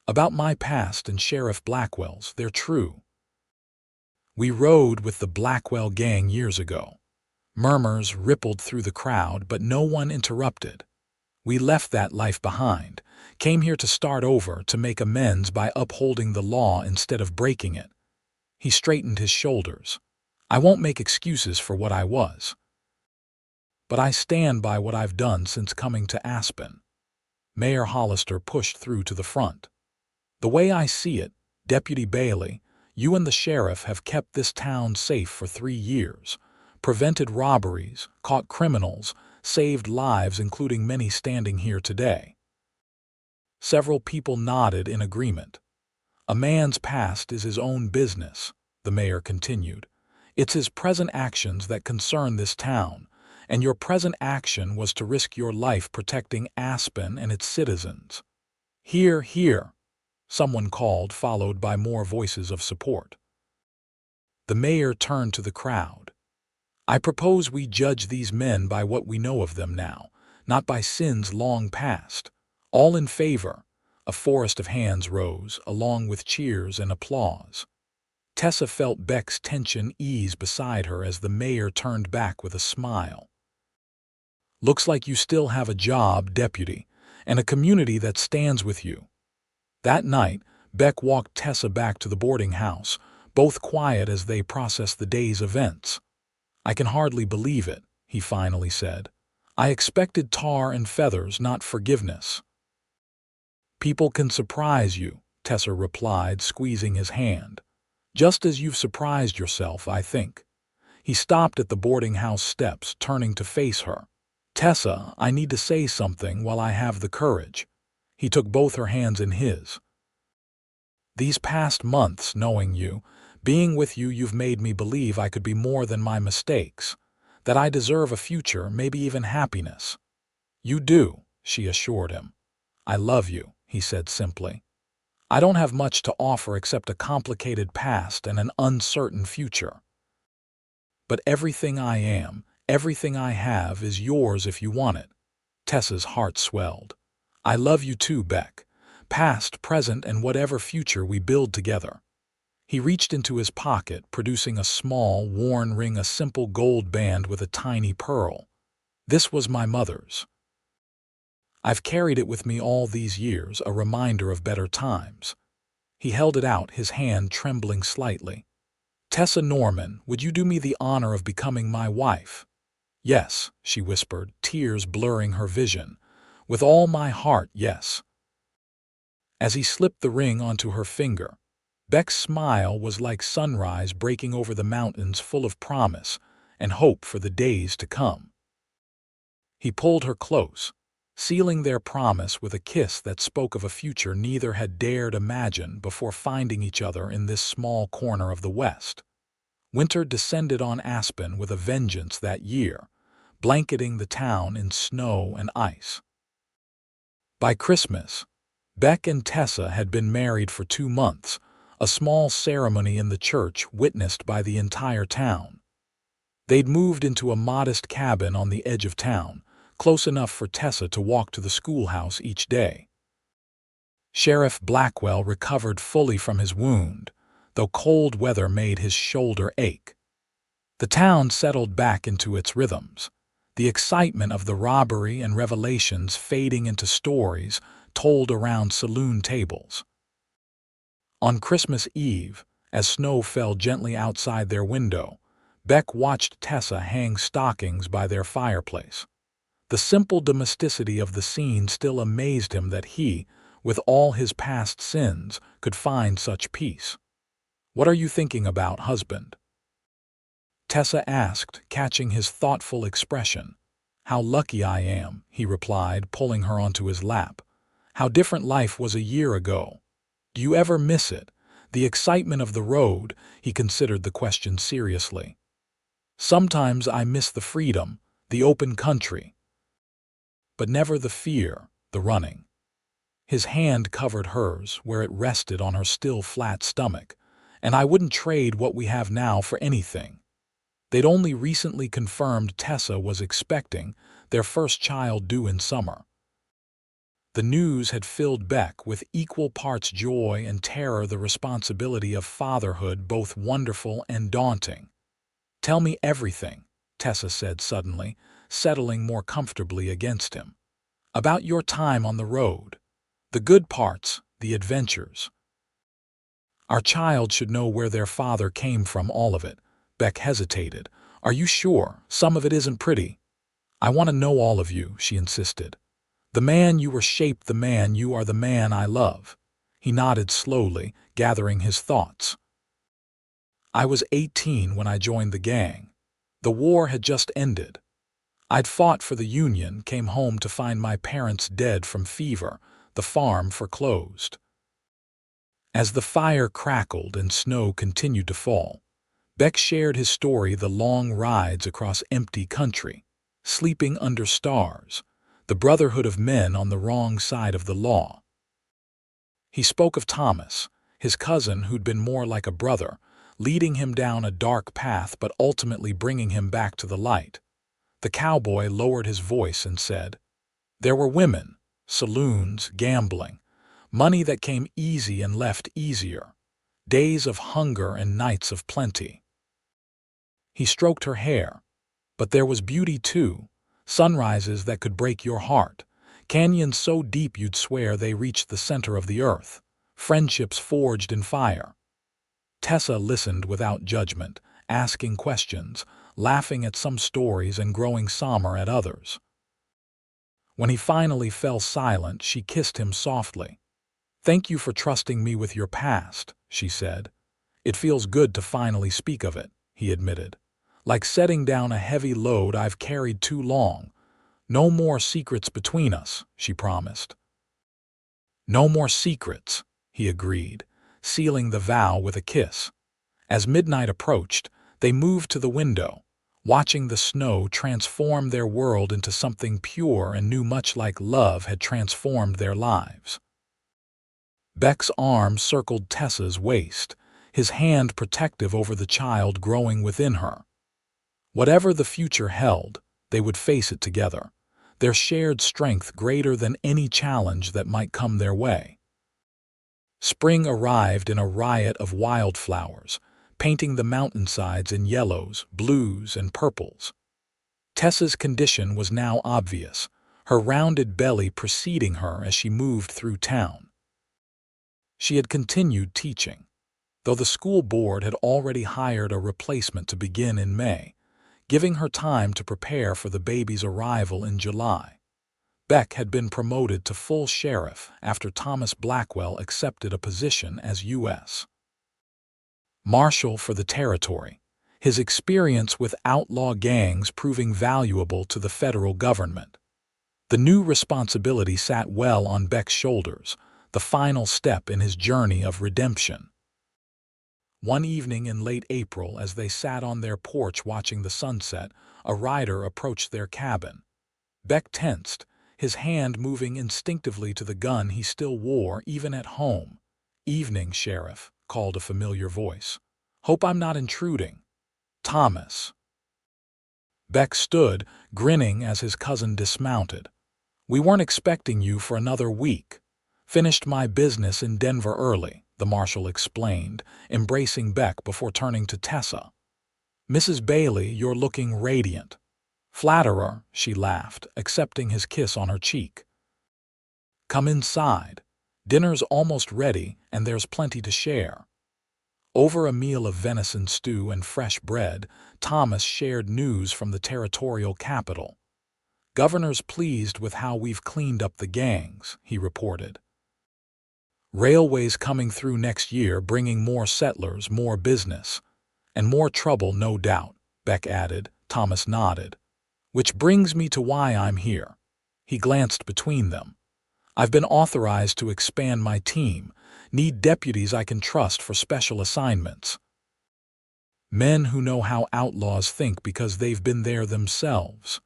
About my past and Sheriff Blackwell's, they're true. We rode with the Blackwell gang years ago. Murmurs rippled through the crowd, but no one interrupted. We left that life behind, came here to start over, to make amends by upholding the law instead of breaking it. He straightened his shoulders. I won't make excuses for what I was. But I stand by what I've done since coming to Aspen. Mayor Hollister pushed through to the front. The way I see it, Deputy Bailey, you and the sheriff have kept this town safe for 3 years, prevented robberies, caught criminals, saved lives, including many standing here today. Several people nodded in agreement. A man's past is his own business, the mayor continued. It's his present actions that concern this town, and your present action was to risk your life protecting Aspen and its citizens. Hear, hear, someone called, followed by more voices of support. The mayor turned to the crowd. I propose we judge these men by what we know of them now, not by sins long past. All in favor. A forest of hands rose, along with cheers and applause. Tessa felt Beck's tension ease beside her as the mayor turned back with a smile. Looks like you still have a job, Deputy, and a community that stands with you. That night, Beck walked Tessa back to the boarding house, both quiet as they processed the day's events. I can hardly believe it, he finally said. I expected tar and feathers, not forgiveness. People can surprise you, Tessa replied, squeezing his hand. Just as you've surprised yourself, I think. He stopped at the boarding house steps, turning to face her. Tessa, I need to say something while I have the courage. He took both her hands in his. These past months, knowing you, being with you, you've made me believe I could be more than my mistakes, that I deserve a future, maybe even happiness. You do, she assured him. I love you, he said simply. I don't have much to offer except a complicated past and an uncertain future. But everything I am, everything I have is yours if you want it. Tessa's heart swelled. I love you too, Beck. Past, present, and whatever future we build together. He reached into his pocket, producing a small, worn ring, a simple gold band with a tiny pearl. This was my mother's. I've carried it with me all these years, a reminder of better times. He held it out, his hand trembling slightly. Tessa Norman, would you do me the honor of becoming my wife? Yes, she whispered, tears blurring her vision. With all my heart, yes. As he slipped the ring onto her finger, Beck's smile was like sunrise breaking over the mountains, full of promise and hope for the days to come. He pulled her close, sealing their promise with a kiss that spoke of a future neither had dared imagine before finding each other in this small corner of the West. Winter descended on Aspen with a vengeance that year, blanketing the town in snow and ice. By Christmas, Beck and Tessa had been married for 2 months, a small ceremony in the church witnessed by the entire town. They'd moved into a modest cabin on the edge of town, close enough for Tessa to walk to the schoolhouse each day. Sheriff Blackwell recovered fully from his wound, though cold weather made his shoulder ache. The town settled back into its rhythms, the excitement of the robbery and revelations fading into stories told around saloon tables. On Christmas Eve, as snow fell gently outside their window, Beck watched Tessa hang stockings by their fireplace. The simple domesticity of the scene still amazed him, that he, with all his past sins, could find such peace. What are you thinking about, husband? Tessa asked, catching his thoughtful expression. How lucky I am, he replied, pulling her onto his lap. How different life was a year ago. Do you ever miss it? The excitement of the road, he considered the question seriously. Sometimes I miss the freedom, the open country. But never the fear, the running. His hand covered hers where it rested on her still flat stomach, and I wouldn't trade what we have now for anything. They'd only recently confirmed Tessa was expecting, their first child due in summer. The news had filled Beck with equal parts joy and terror, the responsibility of fatherhood both wonderful and daunting. "Tell me everything," Tessa said suddenly, settling more comfortably against him. "About your time on the road. The good parts, the adventures." "Our child should know where their father came from, all of it." Beck hesitated. "Are you sure? Some of it isn't pretty." "I want to know all of you," she insisted. "The man you were shaped, the man you are, the man I love." He nodded slowly, gathering his thoughts. "I was 18 when I joined the gang. The war had just ended. I'd fought for the Union, came home to find my parents dead from fever, the farm foreclosed." As the fire crackled and snow continued to fall, Beck shared his story: the long rides across empty country, sleeping under stars, the brotherhood of men on the wrong side of the law. He spoke of Thomas, his cousin who'd been more like a brother, leading him down a dark path but ultimately bringing him back to the light. The cowboy lowered his voice and said, "There were women, saloons, gambling, money that came easy and left easier, days of hunger and nights of plenty." He stroked her hair. "But there was beauty too, sunrises that could break your heart, canyons so deep you'd swear they reached the center of the earth, friendships forged in fire." Tessa listened without judgment, asking questions, laughing at some stories and growing somber at others. When he finally fell silent, she kissed him softly. "Thank you for trusting me with your past," she said. "It feels good to finally speak of it," he admitted. "Like setting down a heavy load I've carried too long. No more secrets between us," she promised. "No more secrets," he agreed, sealing the vow with a kiss. As midnight approached, they moved to the window, watching the snow transform their world into something pure and new, much like love had transformed their lives. Beck's arm circled Tessa's waist, his hand protective over the child growing within her. Whatever the future held, they would face it together, their shared strength greater than any challenge that might come their way. Spring arrived in a riot of wildflowers, painting the mountainsides in yellows, blues, and purples. Tessa's condition was now obvious, her rounded belly preceding her as she moved through town. She had continued teaching, though the school board had already hired a replacement to begin in May, giving her time to prepare for the baby's arrival in July. Beck had been promoted to full sheriff after Thomas Blackwell accepted a position as U.S. Marshal for the territory, his experience with outlaw gangs proving valuable to the federal government. The new responsibility sat well on Beck's shoulders, the final step in his journey of redemption. One evening in late April, as they sat on their porch watching the sunset, a rider approached their cabin. Beck tensed, his hand moving instinctively to the gun he still wore even at home. "Evening, Sheriff," called a familiar voice. "Hope I'm not intruding." "Thomas." Beck stood, grinning as his cousin dismounted. "We weren't expecting you for another week. Finished my business in Denver early," the marshal explained, embracing Beck before turning to Tessa. "Mrs. Bailey, you're looking radiant." "Flatterer," she laughed, accepting his kiss on her cheek. "Come inside. Dinner's almost ready, and there's plenty to share." Over a meal of venison stew and fresh bread, Thomas shared news from the territorial capital. "Governor's pleased with how we've cleaned up the gangs," he reported. "Railways coming through next year, bringing more settlers, more business. And more trouble, no doubt," Beck added. Thomas nodded. "Which brings me to why I'm here." He glanced between them. "I've been authorized to expand my team. Need deputies I can trust for special assignments. Men who know how outlaws think because they've been there themselves."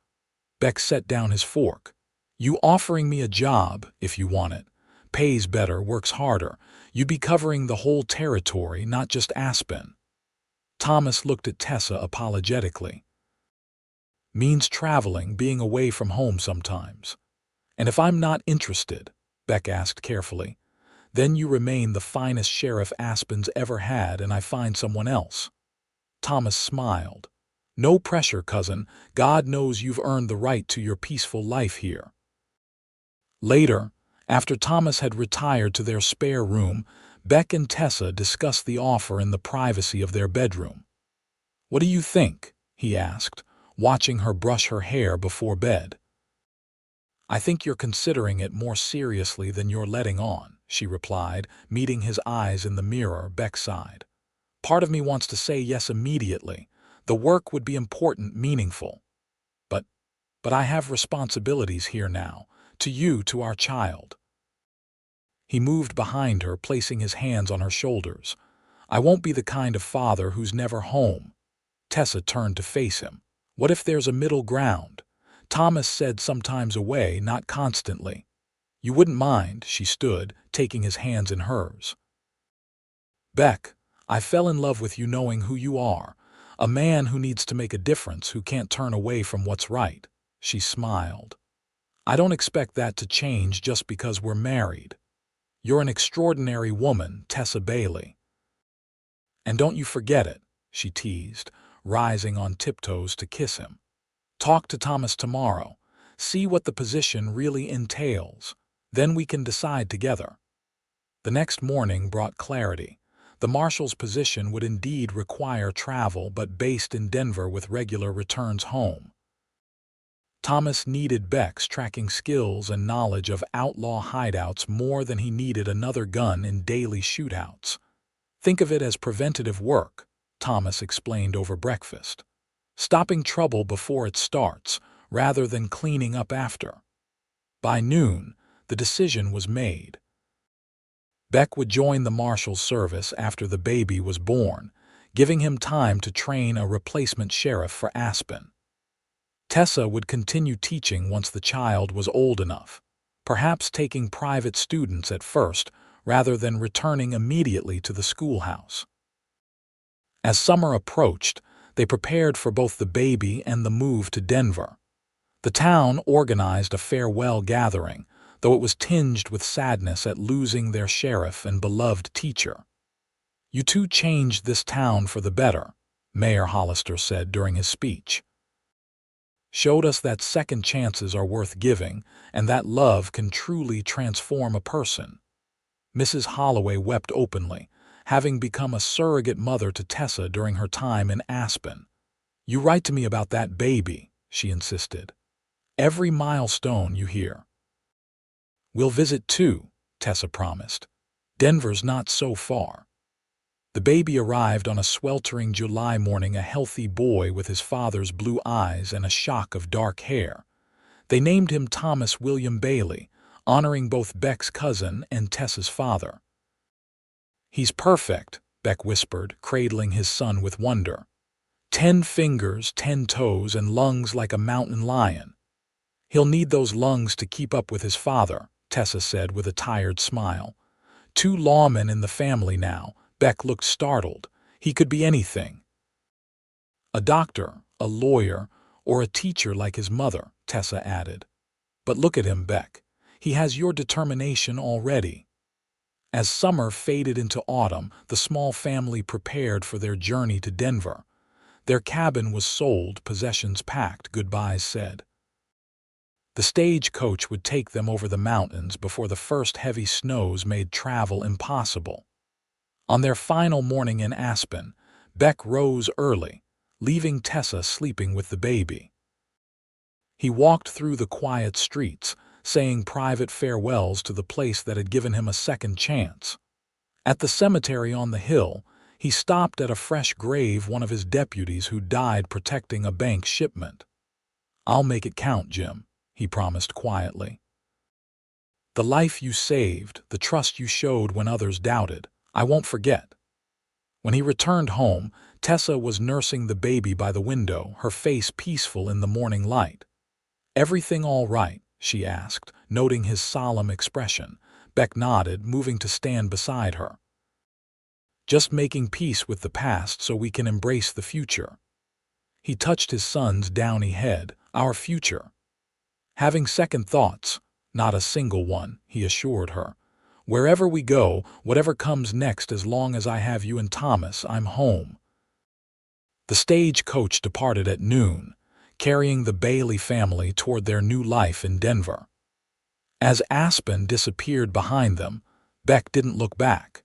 Beck set down his fork. "You offering me a job, if you want it. Pays better, works harder. You'd be covering the whole territory, not just Aspen." Thomas looked at Tessa apologetically. "Means traveling, being away from home sometimes." And if I'm not interested, Beck asked carefully, then you remain the finest sheriff Aspen's ever had and I find someone else. Thomas smiled. No pressure, cousin. God knows you've earned the right to your peaceful life here. Later, after Thomas had retired to their spare room, Beck and Tessa discussed the offer in the privacy of their bedroom. "What do you think?" he asked, watching her brush her hair before bed. "I think you're considering it more seriously than you're letting on," she replied, meeting his eyes in the mirror. Beck sighed. "Part of me wants to say yes immediately. The work would be important, meaningful. But I have responsibilities here now, to you, to our child." He moved behind her, placing his hands on her shoulders. "I won't be the kind of father who's never home." Tessa turned to face him. "What if there's a middle ground?" Thomas said, "Sometimes away, not constantly." "You wouldn't mind," she stood, taking his hands in hers. "Beck, I fell in love with you knowing who you are. A man who needs to make a difference, who can't turn away from what's right." She smiled. "I don't expect that to change just because we're married. You're an extraordinary woman, Tessa Bailey. And don't you forget it," she teased, rising on tiptoes to kiss him. "Talk to Thomas tomorrow. See what the position really entails. Then we can decide together." The next morning brought clarity. The marshal's position would indeed require travel, but based in Denver with regular returns home. Thomas needed Beck's tracking skills and knowledge of outlaw hideouts more than he needed another gun in daily shootouts. "Think of it as preventative work," Thomas explained over breakfast. "Stopping trouble before it starts, rather than cleaning up after." By noon, the decision was made. Beck would join the marshal's service after the baby was born, giving him time to train a replacement sheriff for Aspen. Tessa would continue teaching once the child was old enough, perhaps taking private students at first rather than returning immediately to the schoolhouse. As summer approached, they prepared for both the baby and the move to Denver. The town organized a farewell gathering, though it was tinged with sadness at losing their sheriff and beloved teacher. "You two changed this town for the better," Mayor Hollister said during his speech. "Showed us that second chances are worth giving and that love can truly transform a person." Mrs. Holloway wept openly, having become a surrogate mother to Tessa during her time in Aspen. "You write to me about that baby," she insisted. "Every milestone you hear." "We'll visit too," Tessa promised. "Denver's not so far." The baby arrived on a sweltering July morning, a healthy boy with his father's blue eyes and a shock of dark hair. They named him Thomas William Bailey, honoring both Beck's cousin and Tessa's father. "He's perfect," Beck whispered, cradling his son with wonder. 10 fingers, 10 toes, and lungs like a mountain lion." "He'll need those lungs to keep up with his father," Tessa said with a tired smile. "2 lawmen in the family now." Beck looked startled. "He could be anything." "A doctor, a lawyer, or a teacher like his mother," Tessa added. "But look at him, Beck. He has your determination already." As summer faded into autumn, the small family prepared for their journey to Denver. Their cabin was sold, possessions packed, goodbyes said. The stagecoach would take them over the mountains before the first heavy snows made travel impossible. On their final morning in Aspen, Beck rose early, leaving Tessa sleeping with the baby. He walked through the quiet streets, saying private farewells to the place that had given him a second chance. At the cemetery on the hill, he stopped at a fresh grave, one of his deputies who died protecting a bank shipment. "I'll make it count, Jim," he promised quietly. "The life you saved, the trust you showed when others doubted, I won't forget." When he returned home, Tessa was nursing the baby by the window, her face peaceful in the morning light. "Everything all right?" she asked, noting his solemn expression. Beck nodded, moving to stand beside her. "Just making peace with the past so we can embrace the future." He touched his son's downy head. "Our future." "Having second thoughts," Not a single one, he assured her. Wherever we go, whatever comes next, as long as I have you and Thomas, I'm home. The stagecoach departed at noon, carrying the Bailey family toward their new life in Denver. As Aspen disappeared behind them, Beck didn't look back.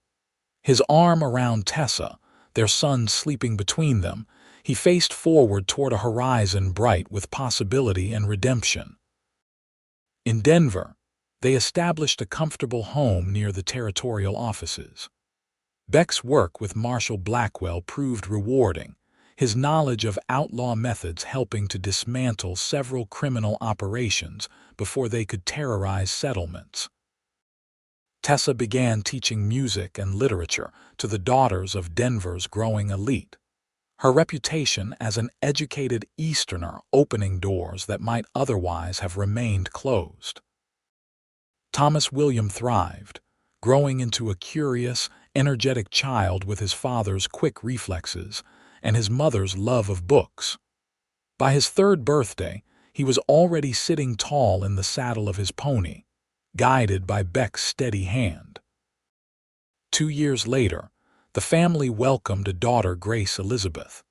His arm around Tessa, their son sleeping between them, he faced forward toward a horizon bright with possibility and redemption. In Denver, they established a comfortable home near the territorial offices. Beck's work with Marshal Blackwell proved rewarding, his knowledge of outlaw methods helping to dismantle several criminal operations before they could terrorize settlements. Tessa began teaching music and literature to the daughters of Denver's growing elite, her reputation as an educated Easterner opening doors that might otherwise have remained closed. Thomas William thrived, growing into a curious, energetic child with his father's quick reflexes and his mother's love of books. By his 3rd birthday, he was already sitting tall in the saddle of his pony, guided by Beck's steady hand. 2 years later, the family welcomed a daughter, Grace Elizabeth,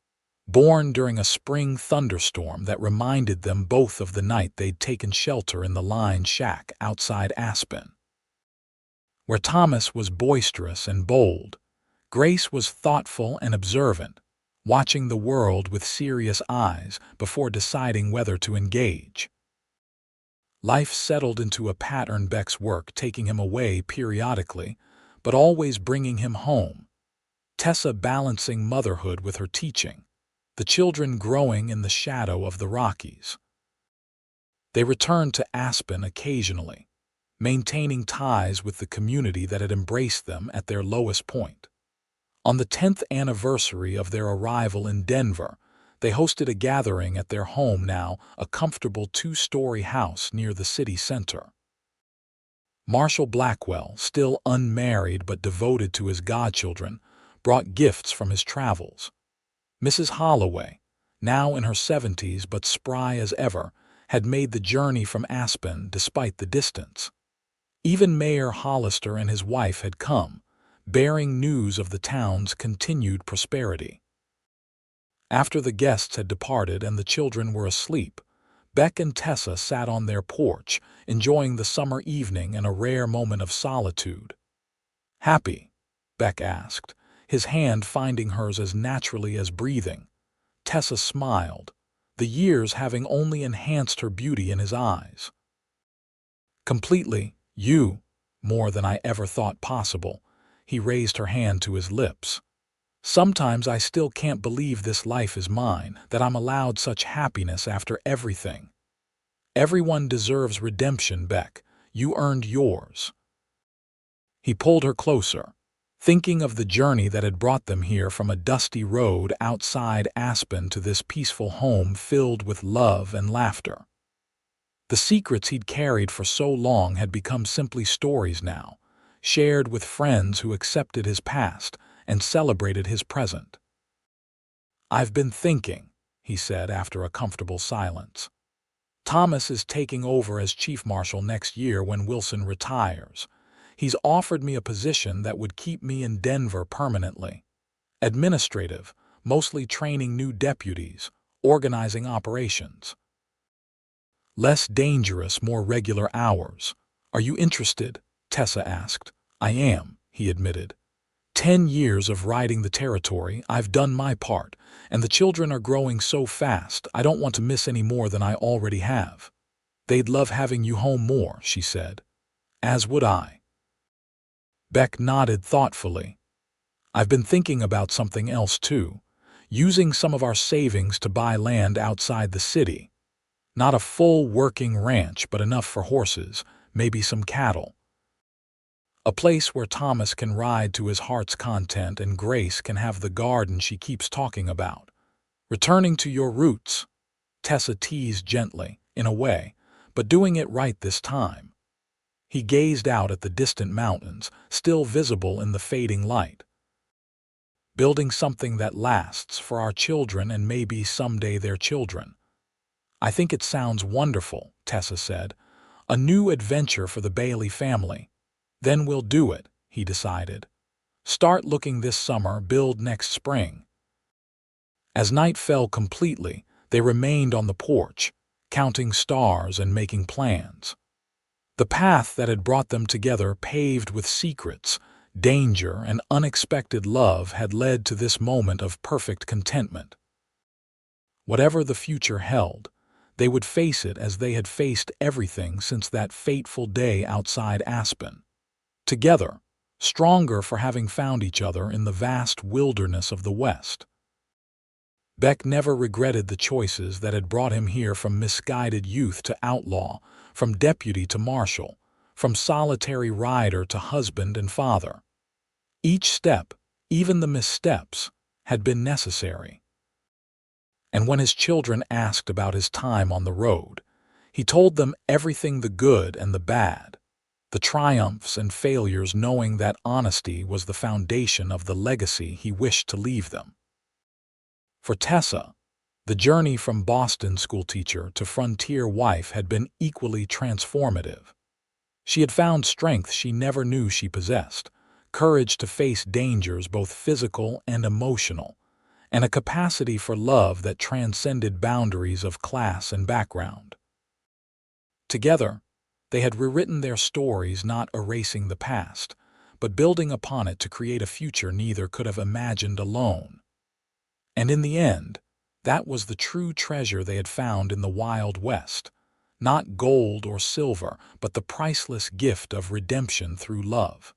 born during a spring thunderstorm that reminded them both of the night they'd taken shelter in the lined shack outside Aspen. Where Thomas was boisterous and bold, Grace was thoughtful and observant, watching the world with serious eyes before deciding whether to engage. Life settled into a pattern, Beck's work taking him away periodically, but always bringing him home. Tessa balancing motherhood with her teaching, the children growing in the shadow of the Rockies. They returned to Aspen occasionally, maintaining ties with the community that had embraced them at their lowest point. On the 10th anniversary of their arrival in Denver, they hosted a gathering at their home, now a comfortable 2-story house near the city center. Marshal Blackwell, still unmarried but devoted to his godchildren, brought gifts from his travels. Mrs. Holloway, now in her 70s but spry as ever, had made the journey from Aspen despite the distance. Even Mayor Hollister and his wife had come, bearing news of the town's continued prosperity. After the guests had departed and the children were asleep, Beck and Tessa sat on their porch, enjoying the summer evening and a rare moment of solitude. "Happy?" Beck asked, his hand finding hers as naturally as breathing. Tessa smiled, the years having only enhanced her beauty in his eyes. "Completely, you, more than I ever thought possible." He raised her hand to his lips. "Sometimes I still can't believe this life is mine, that I'm allowed such happiness after everything." "Everyone deserves redemption, Beck. You earned yours." He pulled her closer, thinking of the journey that had brought them here from a dusty road outside Aspen to this peaceful home filled with love and laughter. The secrets he'd carried for so long had become simply stories now, shared with friends who accepted his past and celebrated his present. "I've been thinking," he said after a comfortable silence. "Thomas is taking over as chief marshal next year when Wilson retires. He's offered me a position that would keep me in Denver permanently. Administrative, mostly training new deputies, organizing operations. Less dangerous, more regular hours. Are you interested?" Tessa asked. "I am," he admitted. 10 years of riding the territory, I've done my part, and the children are growing so fast I don't want to miss any more than I already have." "They'd love having you home more," she said. "As would I." Beck nodded thoughtfully. "I've been thinking about something else too, using some of our savings to buy land outside the city. Not a full working ranch, but enough for horses, maybe some cattle. A place where Thomas can ride to his heart's content and Grace can have the garden she keeps talking about. Returning to your roots," Tessa teased gently, in a way, but doing it right this time. He gazed out at the distant mountains, still visible in the fading light. "Building something that lasts for our children and maybe someday their children." "I think it sounds wonderful," Tessa said. A new adventure for the Bailey family. Then we'll do it, he decided. Start looking this summer, build next spring. As night fell completely, they remained on the porch, counting stars and making plans. The path that had brought them together, paved with secrets, danger, and unexpected love, had led to this moment of perfect contentment. Whatever the future held, they would face it as they had faced everything since that fateful day outside Aspen. Together, stronger for having found each other in the vast wilderness of the West. Beck never regretted the choices that had brought him here, from misguided youth to outlaw, from deputy to marshal, from solitary rider to husband and father. Each step, even the missteps, had been necessary. And when his children asked about his time on the road, he told them everything, the good and the bad, the triumphs and failures, knowing that honesty was the foundation of the legacy he wished to leave them. For Tessa, the journey from Boston schoolteacher to frontier wife had been equally transformative. She had found strength she never knew she possessed, courage to face dangers both physical and emotional, and a capacity for love that transcended boundaries of class and background. Together, they had rewritten their stories, not erasing the past, but building upon it to create a future neither could have imagined alone. And in the end, that was the true treasure they had found in the Wild West, not gold or silver, but the priceless gift of redemption through love.